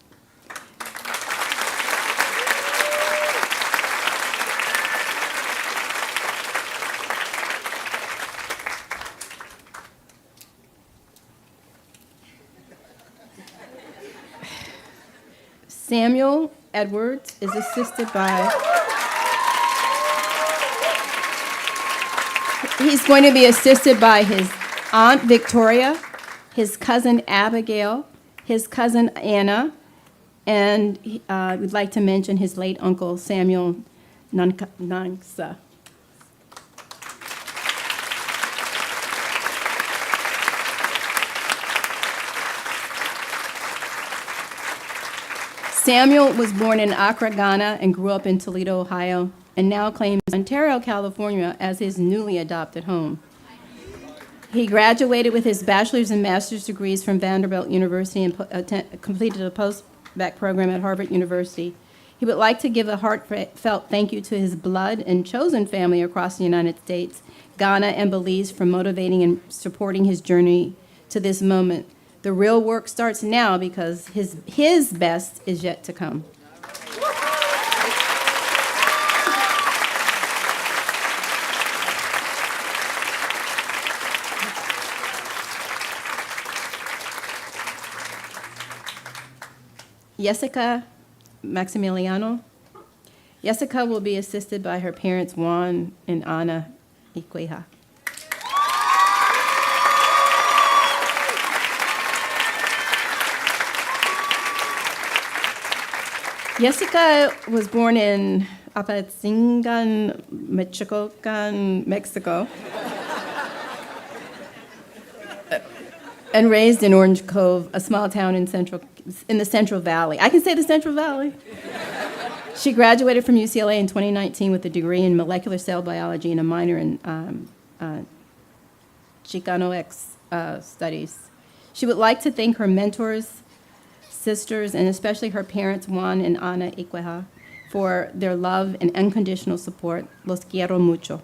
Samuel Edwards is assisted by... He's going to be assisted by his Aunt Victoria, his cousin Abigail, his cousin Anna, and we'd like to mention his late uncle Samuel Nangsa. Samuel was born in Accra, Ghana, and grew up in Toledo, Ohio, and now claims Ontario, California as his newly adopted home. He graduated with his bachelor's and master's degrees from Vanderbilt University and completed a post-bac program at Harvard University. He would like to give a heartfelt thank you to his blood and chosen family across the United States, Ghana, and Belize for motivating and supporting his journey to this moment. The real work starts now because his best is yet to come. Jessica Maximiliano. Jessica will be assisted by her parents, Juan and Ana Iqueja. Jessica was born in Apatzingan, Michoacan, Mexico, and raised in Orange Cove, a small town in the Central Valley. I can say the Central Valley. She graduated from UCLA in 2019 with a degree in molecular cell biology and a minor in Chicano studies. She would like to thank her mentors, sisters, and especially her parents, Juan and Ana Iqueja, for their love and unconditional support. Los quiero mucho.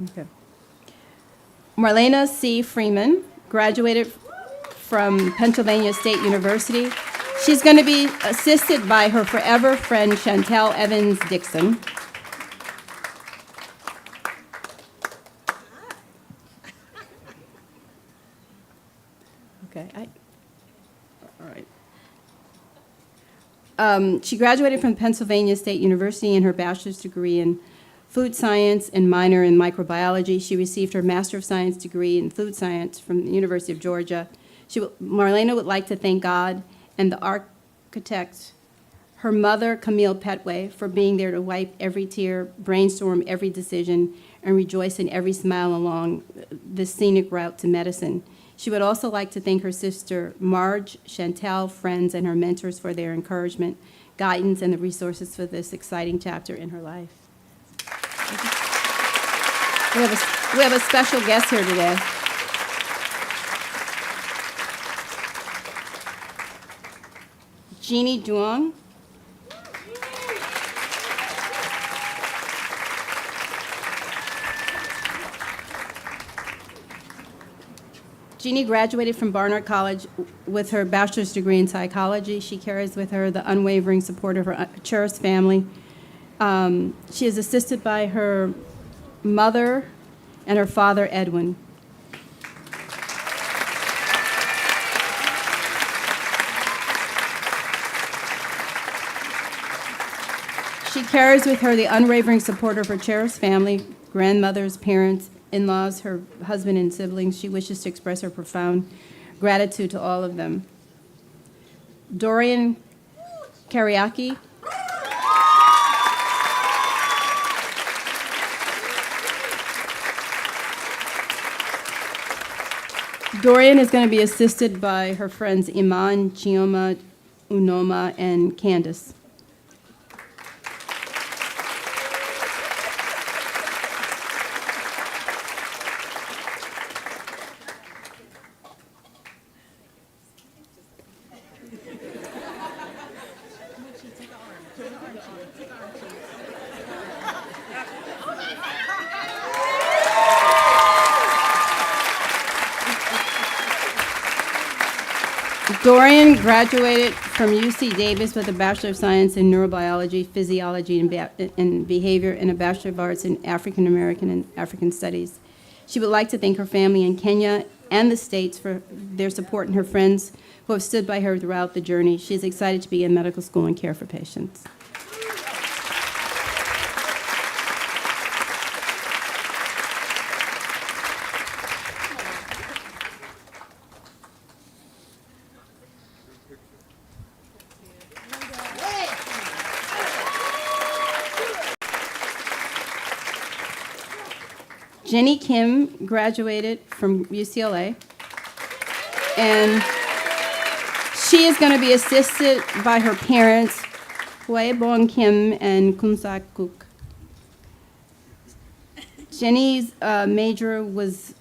Okay. Marlena C. Freeman graduated from Pennsylvania State University. She's going to be assisted by her forever friend, Chantel Evans Dixon. Okay, all right. She graduated from Pennsylvania State University in her bachelor's degree in food science and minor in microbiology. She received her Master of Science degree in food science from the University of Georgia. Marlena would like to thank God and the architect, her mother, Camille Petway, for being there to wipe every tear, brainstorm every decision, and rejoice in every smile along this scenic route to medicine. She would also like to thank her sister, Marge, Chantel, friends, and her mentors for their encouragement, guidance, and the resources for this exciting chapter in her life. We have a special guest here today. Jeannie Duong. Jeannie graduated from Barnard College with her bachelor's degree in psychology. She carries with her the unwavering support of her cherished family. She is assisted by her mother and her father, Edwin. She carries with her the unwavering support of her cherished family, grandmothers, parents, in-laws, her husband and siblings. She wishes to express her profound gratitude to all of them. Dorian Kariaki. Dorian is going to be assisted by her friends Iman, Chioma, Unoma, and Candace. Dorian graduated from UC Davis with a Bachelor of Science in Neurobiology, Physiology, and Behavior, and a Bachelor of Arts in African American and African Studies. She would like to thank her family in Kenya and the States for their support and her friends who have stood by her throughout the journey. She is excited to be in medical school and care for patients. Jenny Kim graduated from UCLA, and she is going to be assisted by her parents, Hwee Bong Kim and Kumsak Kuk. Jenny's major was,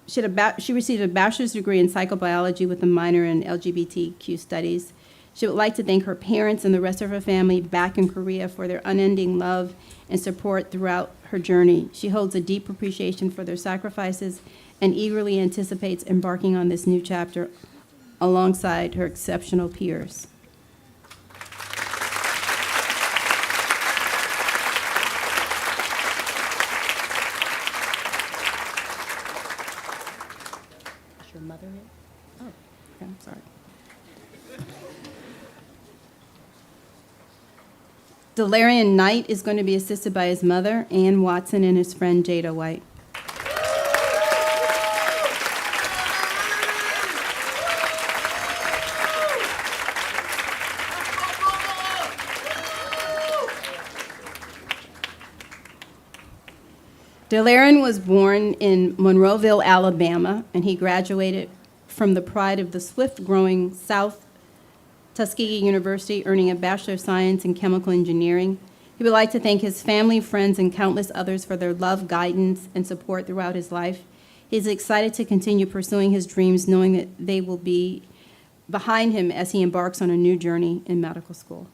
she received a bachelor's degree in psychobiology with a minor in LGBTQ studies. She would like to thank her parents and the rest of her family back in Korea for their unending love and support throughout her journey. She holds a deep appreciation for their sacrifices and eagerly anticipates embarking on this new chapter alongside her exceptional peers. Is your mother here? Oh, okay, I'm sorry. Delarian Knight is going to be assisted by his mother, Ann Watson, and his friend Jada White. Delarian was born in Monroeville, Alabama, and he graduated from the pride of the swift-growing South Tuskegee University, earning a Bachelor of Science in Chemical Engineering. He would like to thank his family, friends, and countless others for their love, guidance, and support throughout his life. He's excited to continue pursuing his dreams, knowing that they will be behind him as he embarks on a new journey in medical school.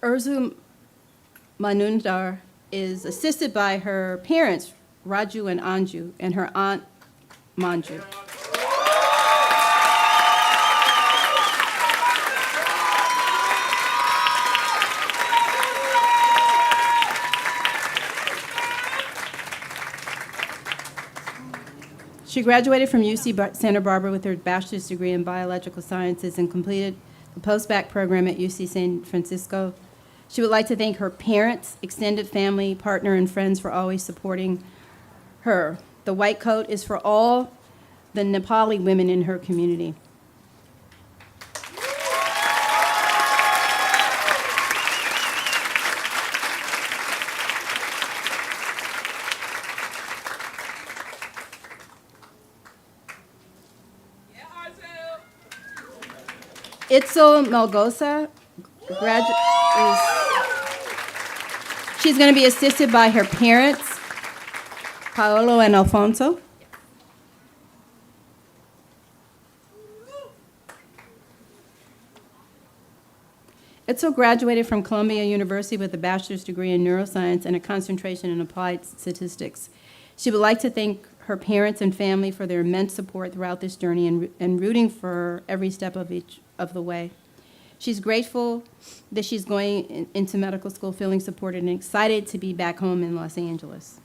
Urzu Manundar is assisted by her parents, Raju and Anju, and her aunt, Manju. She graduated from UC Santa Barbara with her bachelor's degree in biological sciences and completed a post-bac program at UC San Francisco. She would like to thank her parents, extended family, partner, and friends for always supporting her. The white coat is for all the Nepali women in her community. Itzel Melgosa she's going to be assisted by her parents, Paolo and Alfonso. Itzel graduated from Columbia University with a bachelor's degree in neuroscience and a concentration in applied statistics. She would like to thank her parents and family for their immense support throughout this journey and rooting for her every step of the way. She's grateful that she's going into medical school feeling supported and excited to be back home in Los Angeles.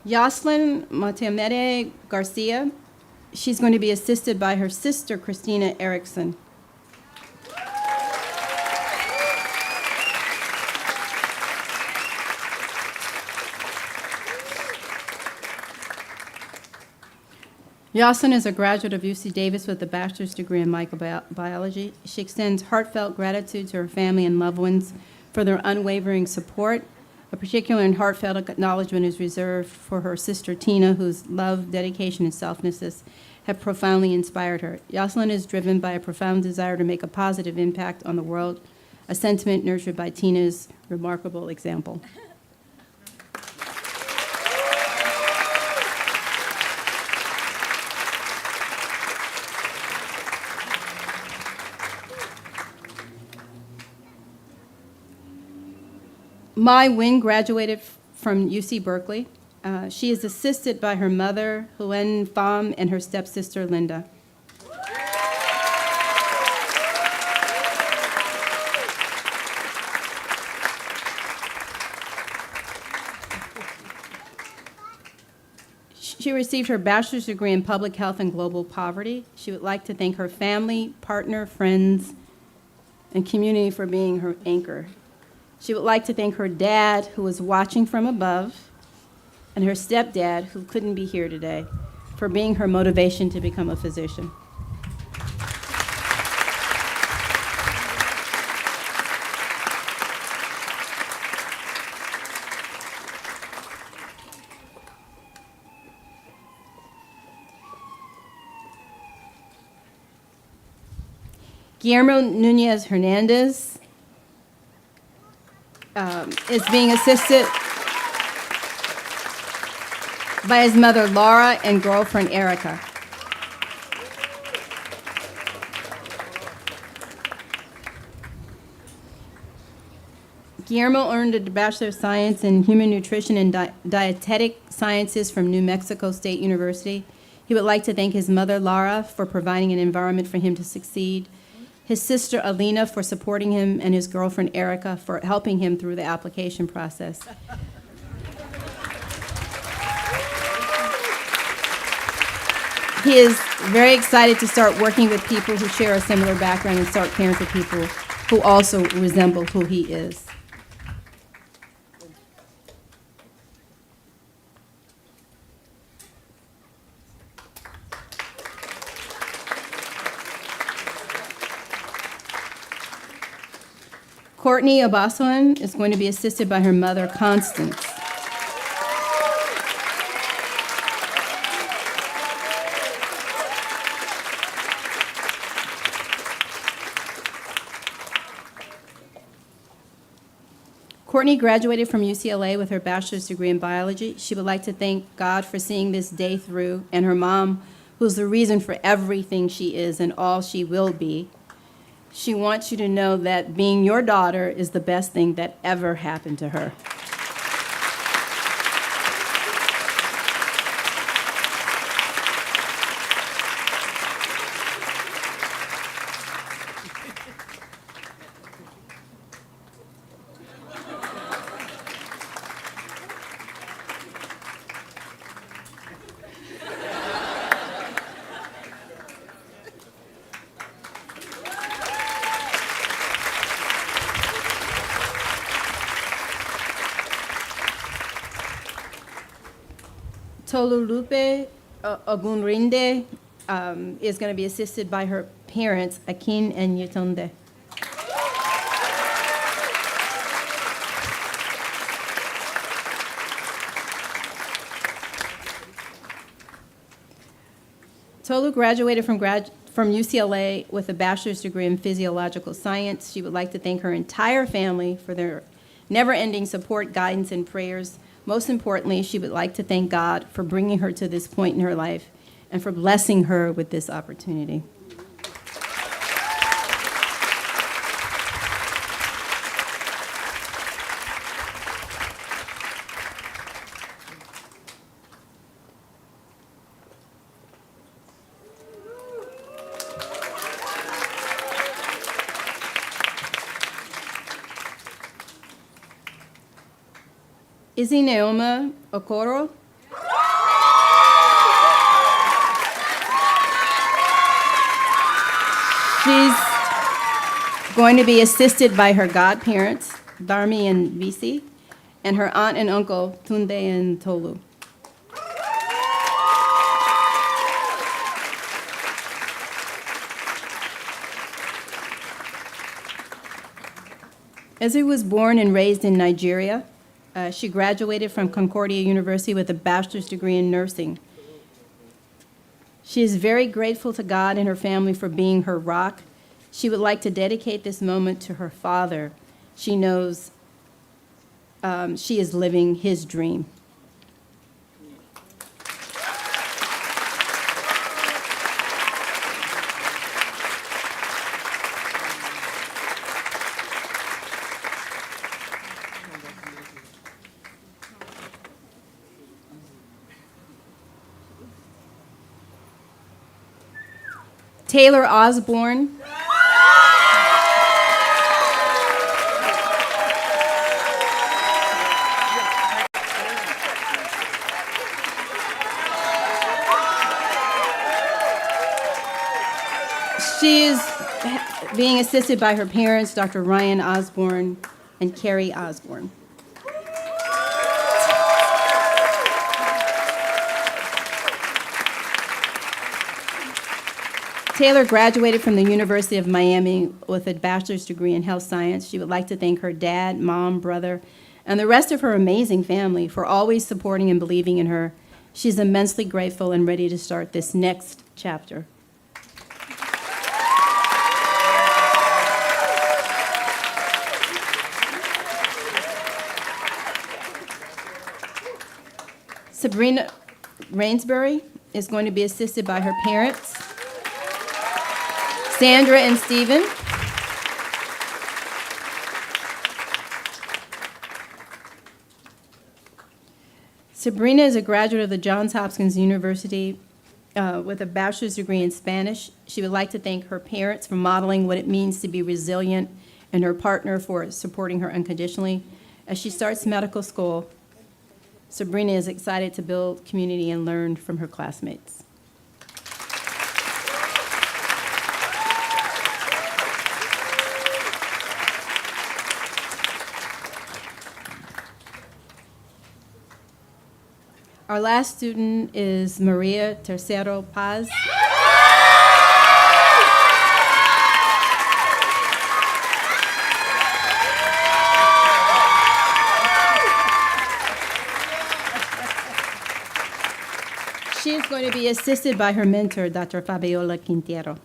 Yoselin Matemede Garcia, she's going to be assisted by her sister, Christina Erickson. Yoselin is a graduate of UC Davis with a bachelor's degree in microbiology. She extends heartfelt gratitude to her family and loved ones for their unwavering support. A particular and heartfelt acknowledgement is reserved for her sister Tina, whose love, dedication, and selflessness have profoundly inspired her. Yoselin is driven by a profound desire to make a positive impact on the world, a sentiment nurtured by Tina's remarkable example. Mai Wing graduated from UC Berkeley. She is assisted by her mother, Huen Pham, and her stepsister, Linda. She received her bachelor's degree in public health and global poverty. She would like to thank her family, partner, friends, and community for being her anchor. She would like to thank her dad, who was watching from above, and her stepdad, who couldn't be here today, for being her motivation to become a physician. Guillermo Nunez Hernandez is being assisted by his mother Laura and girlfriend Erica. Guillermo earned a Bachelor of Science in Human Nutrition and Dietetic Sciences from New Mexico State University. He would like to thank his mother, Lara, for providing an environment for him to succeed, his sister, Alina, for supporting him, and his girlfriend, Erica, for helping him through the application process. He is very excited to start working with people who share a similar background and start caring for people who also resemble who he is. Courtney Obasoan is going to be assisted by her mother, Constance. Courtney graduated from UCLA with her bachelor's degree in biology. She would like to thank God for seeing this day through, and her mom, who's the reason for everything she is and all she will be. She wants you to know that being your daughter is the best thing that ever happened to her. Tolulupe Ogunrinde is going to be assisted by her parents, Akin and Yetunde. Tolu graduated from UCLA with a bachelor's degree in physiological science. She would like to thank her entire family for their never-ending support, guidance, and prayers. Most importantly, she would like to thank God for bringing her to this point in her life and for blessing her with this opportunity. Izzy Naoma Okoro. She's going to be assisted by her godparents, Dharmi and Visi, and her aunt and uncle, Tunde and Tolu. Izzy was born and raised in Nigeria. She graduated from Concordia University with a bachelor's degree in nursing. She is very grateful to God and her family for being her rock. She would like to dedicate this moment to her father. She knows she is living his dream. Taylor Osborne. She is being assisted by her parents, Dr. Ryan Osborne and Carrie Osborne. Taylor graduated from the University of Miami with a bachelor's degree in health science. She would like to thank her dad, mom, brother, and the rest of her amazing family for always supporting and believing in her. She's immensely grateful and ready to start this next chapter. Sabrina Rainsbury is going to be assisted by her parents, Sandra and Stephen. Sabrina is a graduate of the Johns Hopkins University with a bachelor's degree in Spanish. She would like to thank her parents for modeling what it means to be resilient and her partner for supporting her unconditionally. As she starts medical school, Sabrina is excited to build community and learn from her classmates. Our last student is Maria Tercero Paz. She is going to be assisted by her mentor, Dr. Fabiola Quintero.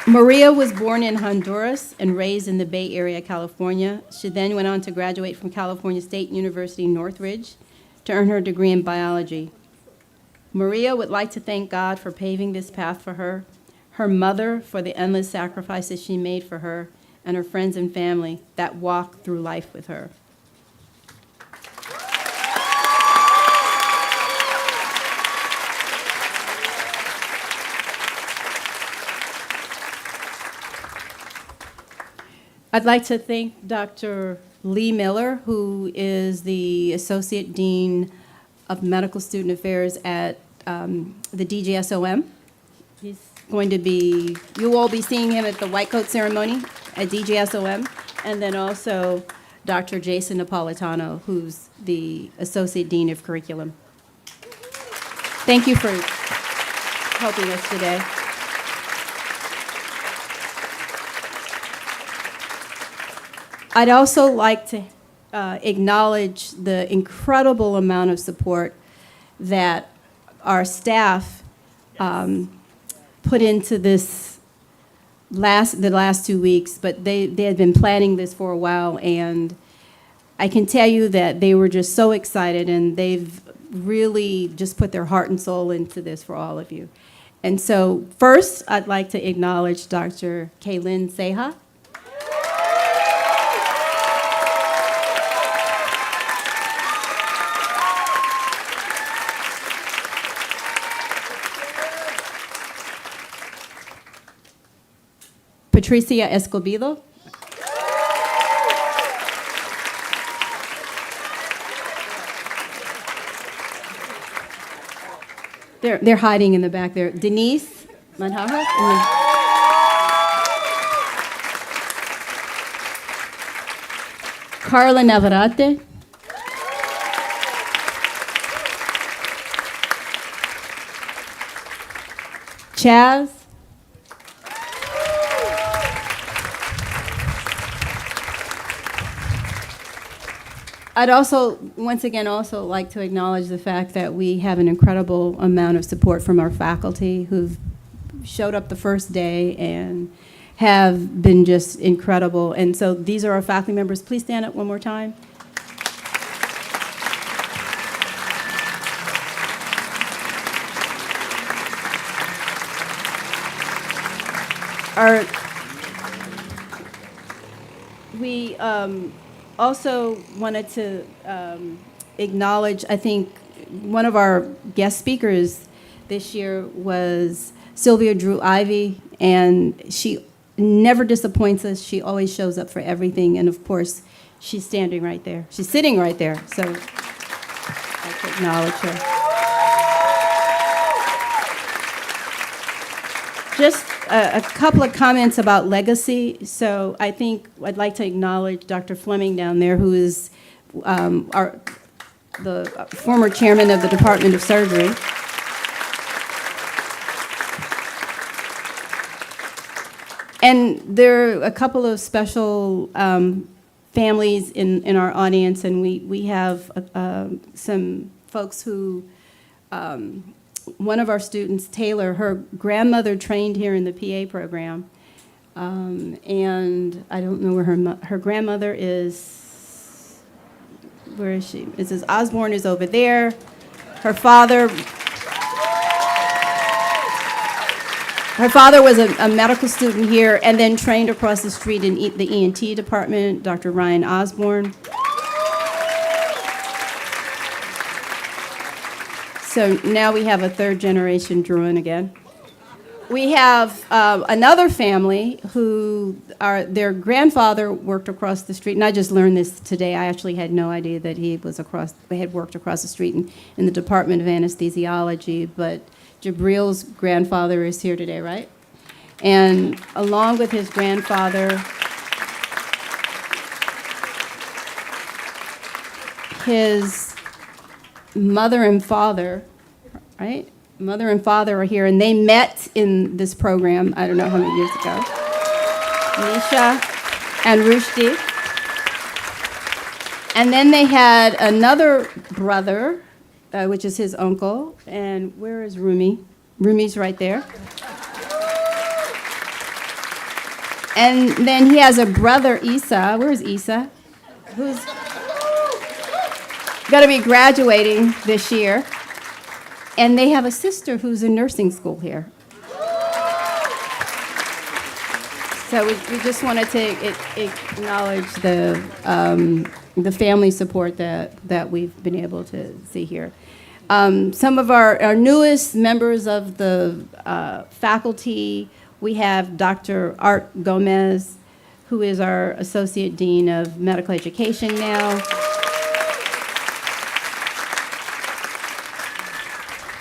Maria was born in Honduras and raised in the Bay Area, California. She then went on to graduate from California State University, Northridge, to earn her degree in biology. Maria would like to thank God for paving this path for her mother for the endless sacrifices she made for her, and her friends and family that walk through life with her. I'd like to thank Dr. Lee Miller, who is the Associate Dean of Medical Student Affairs at the DGSOM. He's going to be, you will all be seeing him at the white coat ceremony at DGSOM, and then also Dr. Jason Napolitano, who's the Associate Dean of Curriculum. Thank you for helping us today. I'd also like to acknowledge the incredible amount of support that our staff put into this the last 2 weeks, but they had been planning this for a while, and I can tell you that they were just so excited, and they've really just put their heart and soul into this for all of you. And so first, I'd like to acknowledge Dr. Kaylin Seha. Patricia Escobedo. They're hiding in the back there. Denise Manhaja. Carla Navarrete. Chaz. I'd also, once again, also like to acknowledge the fact that we have an incredible amount of support from our faculty who've showed up the first day and have been just incredible. And so these are our faculty members. Please stand up one more time. We also wanted to acknowledge, I think, one of our guest speakers this year was Sylvia Drew Ivy, and she never disappoints us. She always shows up for everything, and of course, she's standing right there. She's sitting right there, so I'd like to acknowledge her. Just a couple of comments about legacy. So I think I'd like to acknowledge Dr. Fleming down there, who is the former chairman of the Department of Surgery. And there are a couple of special families in our audience, and we have some folks who one of our students, Taylor, her grandmother trained here in the PA program. And I don't know where her grandmother is. Where is she? Mrs. Osborne is over there. Her father was a medical student here and then trained across the street in the ENT department, Dr. Ryan Osborne. So now we have a third generation Druin again. We have another family who their grandfather worked across the street, and I just learned this today. I actually had no idea that he had worked across the street in the Department of Anesthesiology, but Jabril's grandfather is here today, right? And along with his grandfather, his mother and father, right? Mother and father are here, and they met in this program, I don't know how many years ago. Nisha and Rushdie. And then they had another brother, which is his uncle. And where is Rumi? Rumi's right there. And then he has a brother, Isa. Where's Isa? Who's going to be graduating this year. And they have a sister who's in nursing school here. So we just wanted to acknowledge the family support that we've been able to see here. Some of our newest members of the faculty, we have Dr. Art Gomez, who is our Associate Dean of Medical Education now.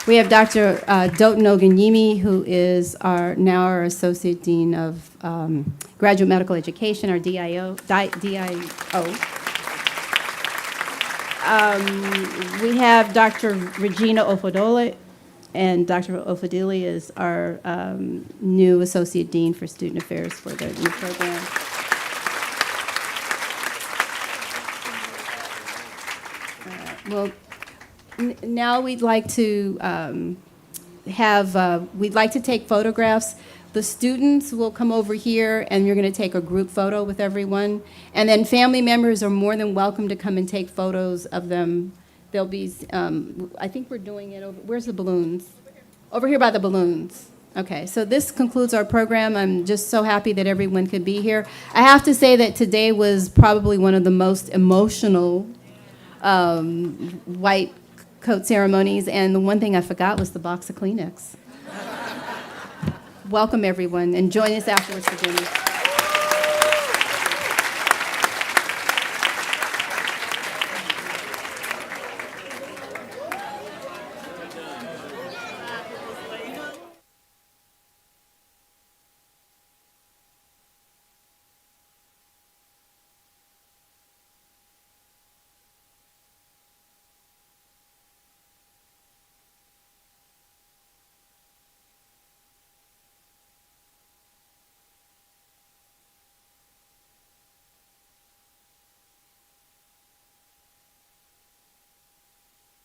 We have Dr. Doten Oganyimi, who is now our Associate Dean of Graduate Medical Education, our DIO. We have Dr. Regina Ofodole, and Dr. Ofodile is our new Associate Dean for Student Affairs for the new program. Well, now we'd like to we'd like to take photographs. The students will come over here and you're going to take a group photo with everyone. And then family members are more than welcome to come and take photos of them. There'll be, I think we're doing it over, where's the balloons? Over here by the balloons. Okay, so this concludes our program. I'm just so happy that everyone could be here. I have to say that today was probably one of the most emotional white coat ceremonies, and the one thing I forgot was the box of Kleenex. Welcome, everyone, and join us afterwards for dinner.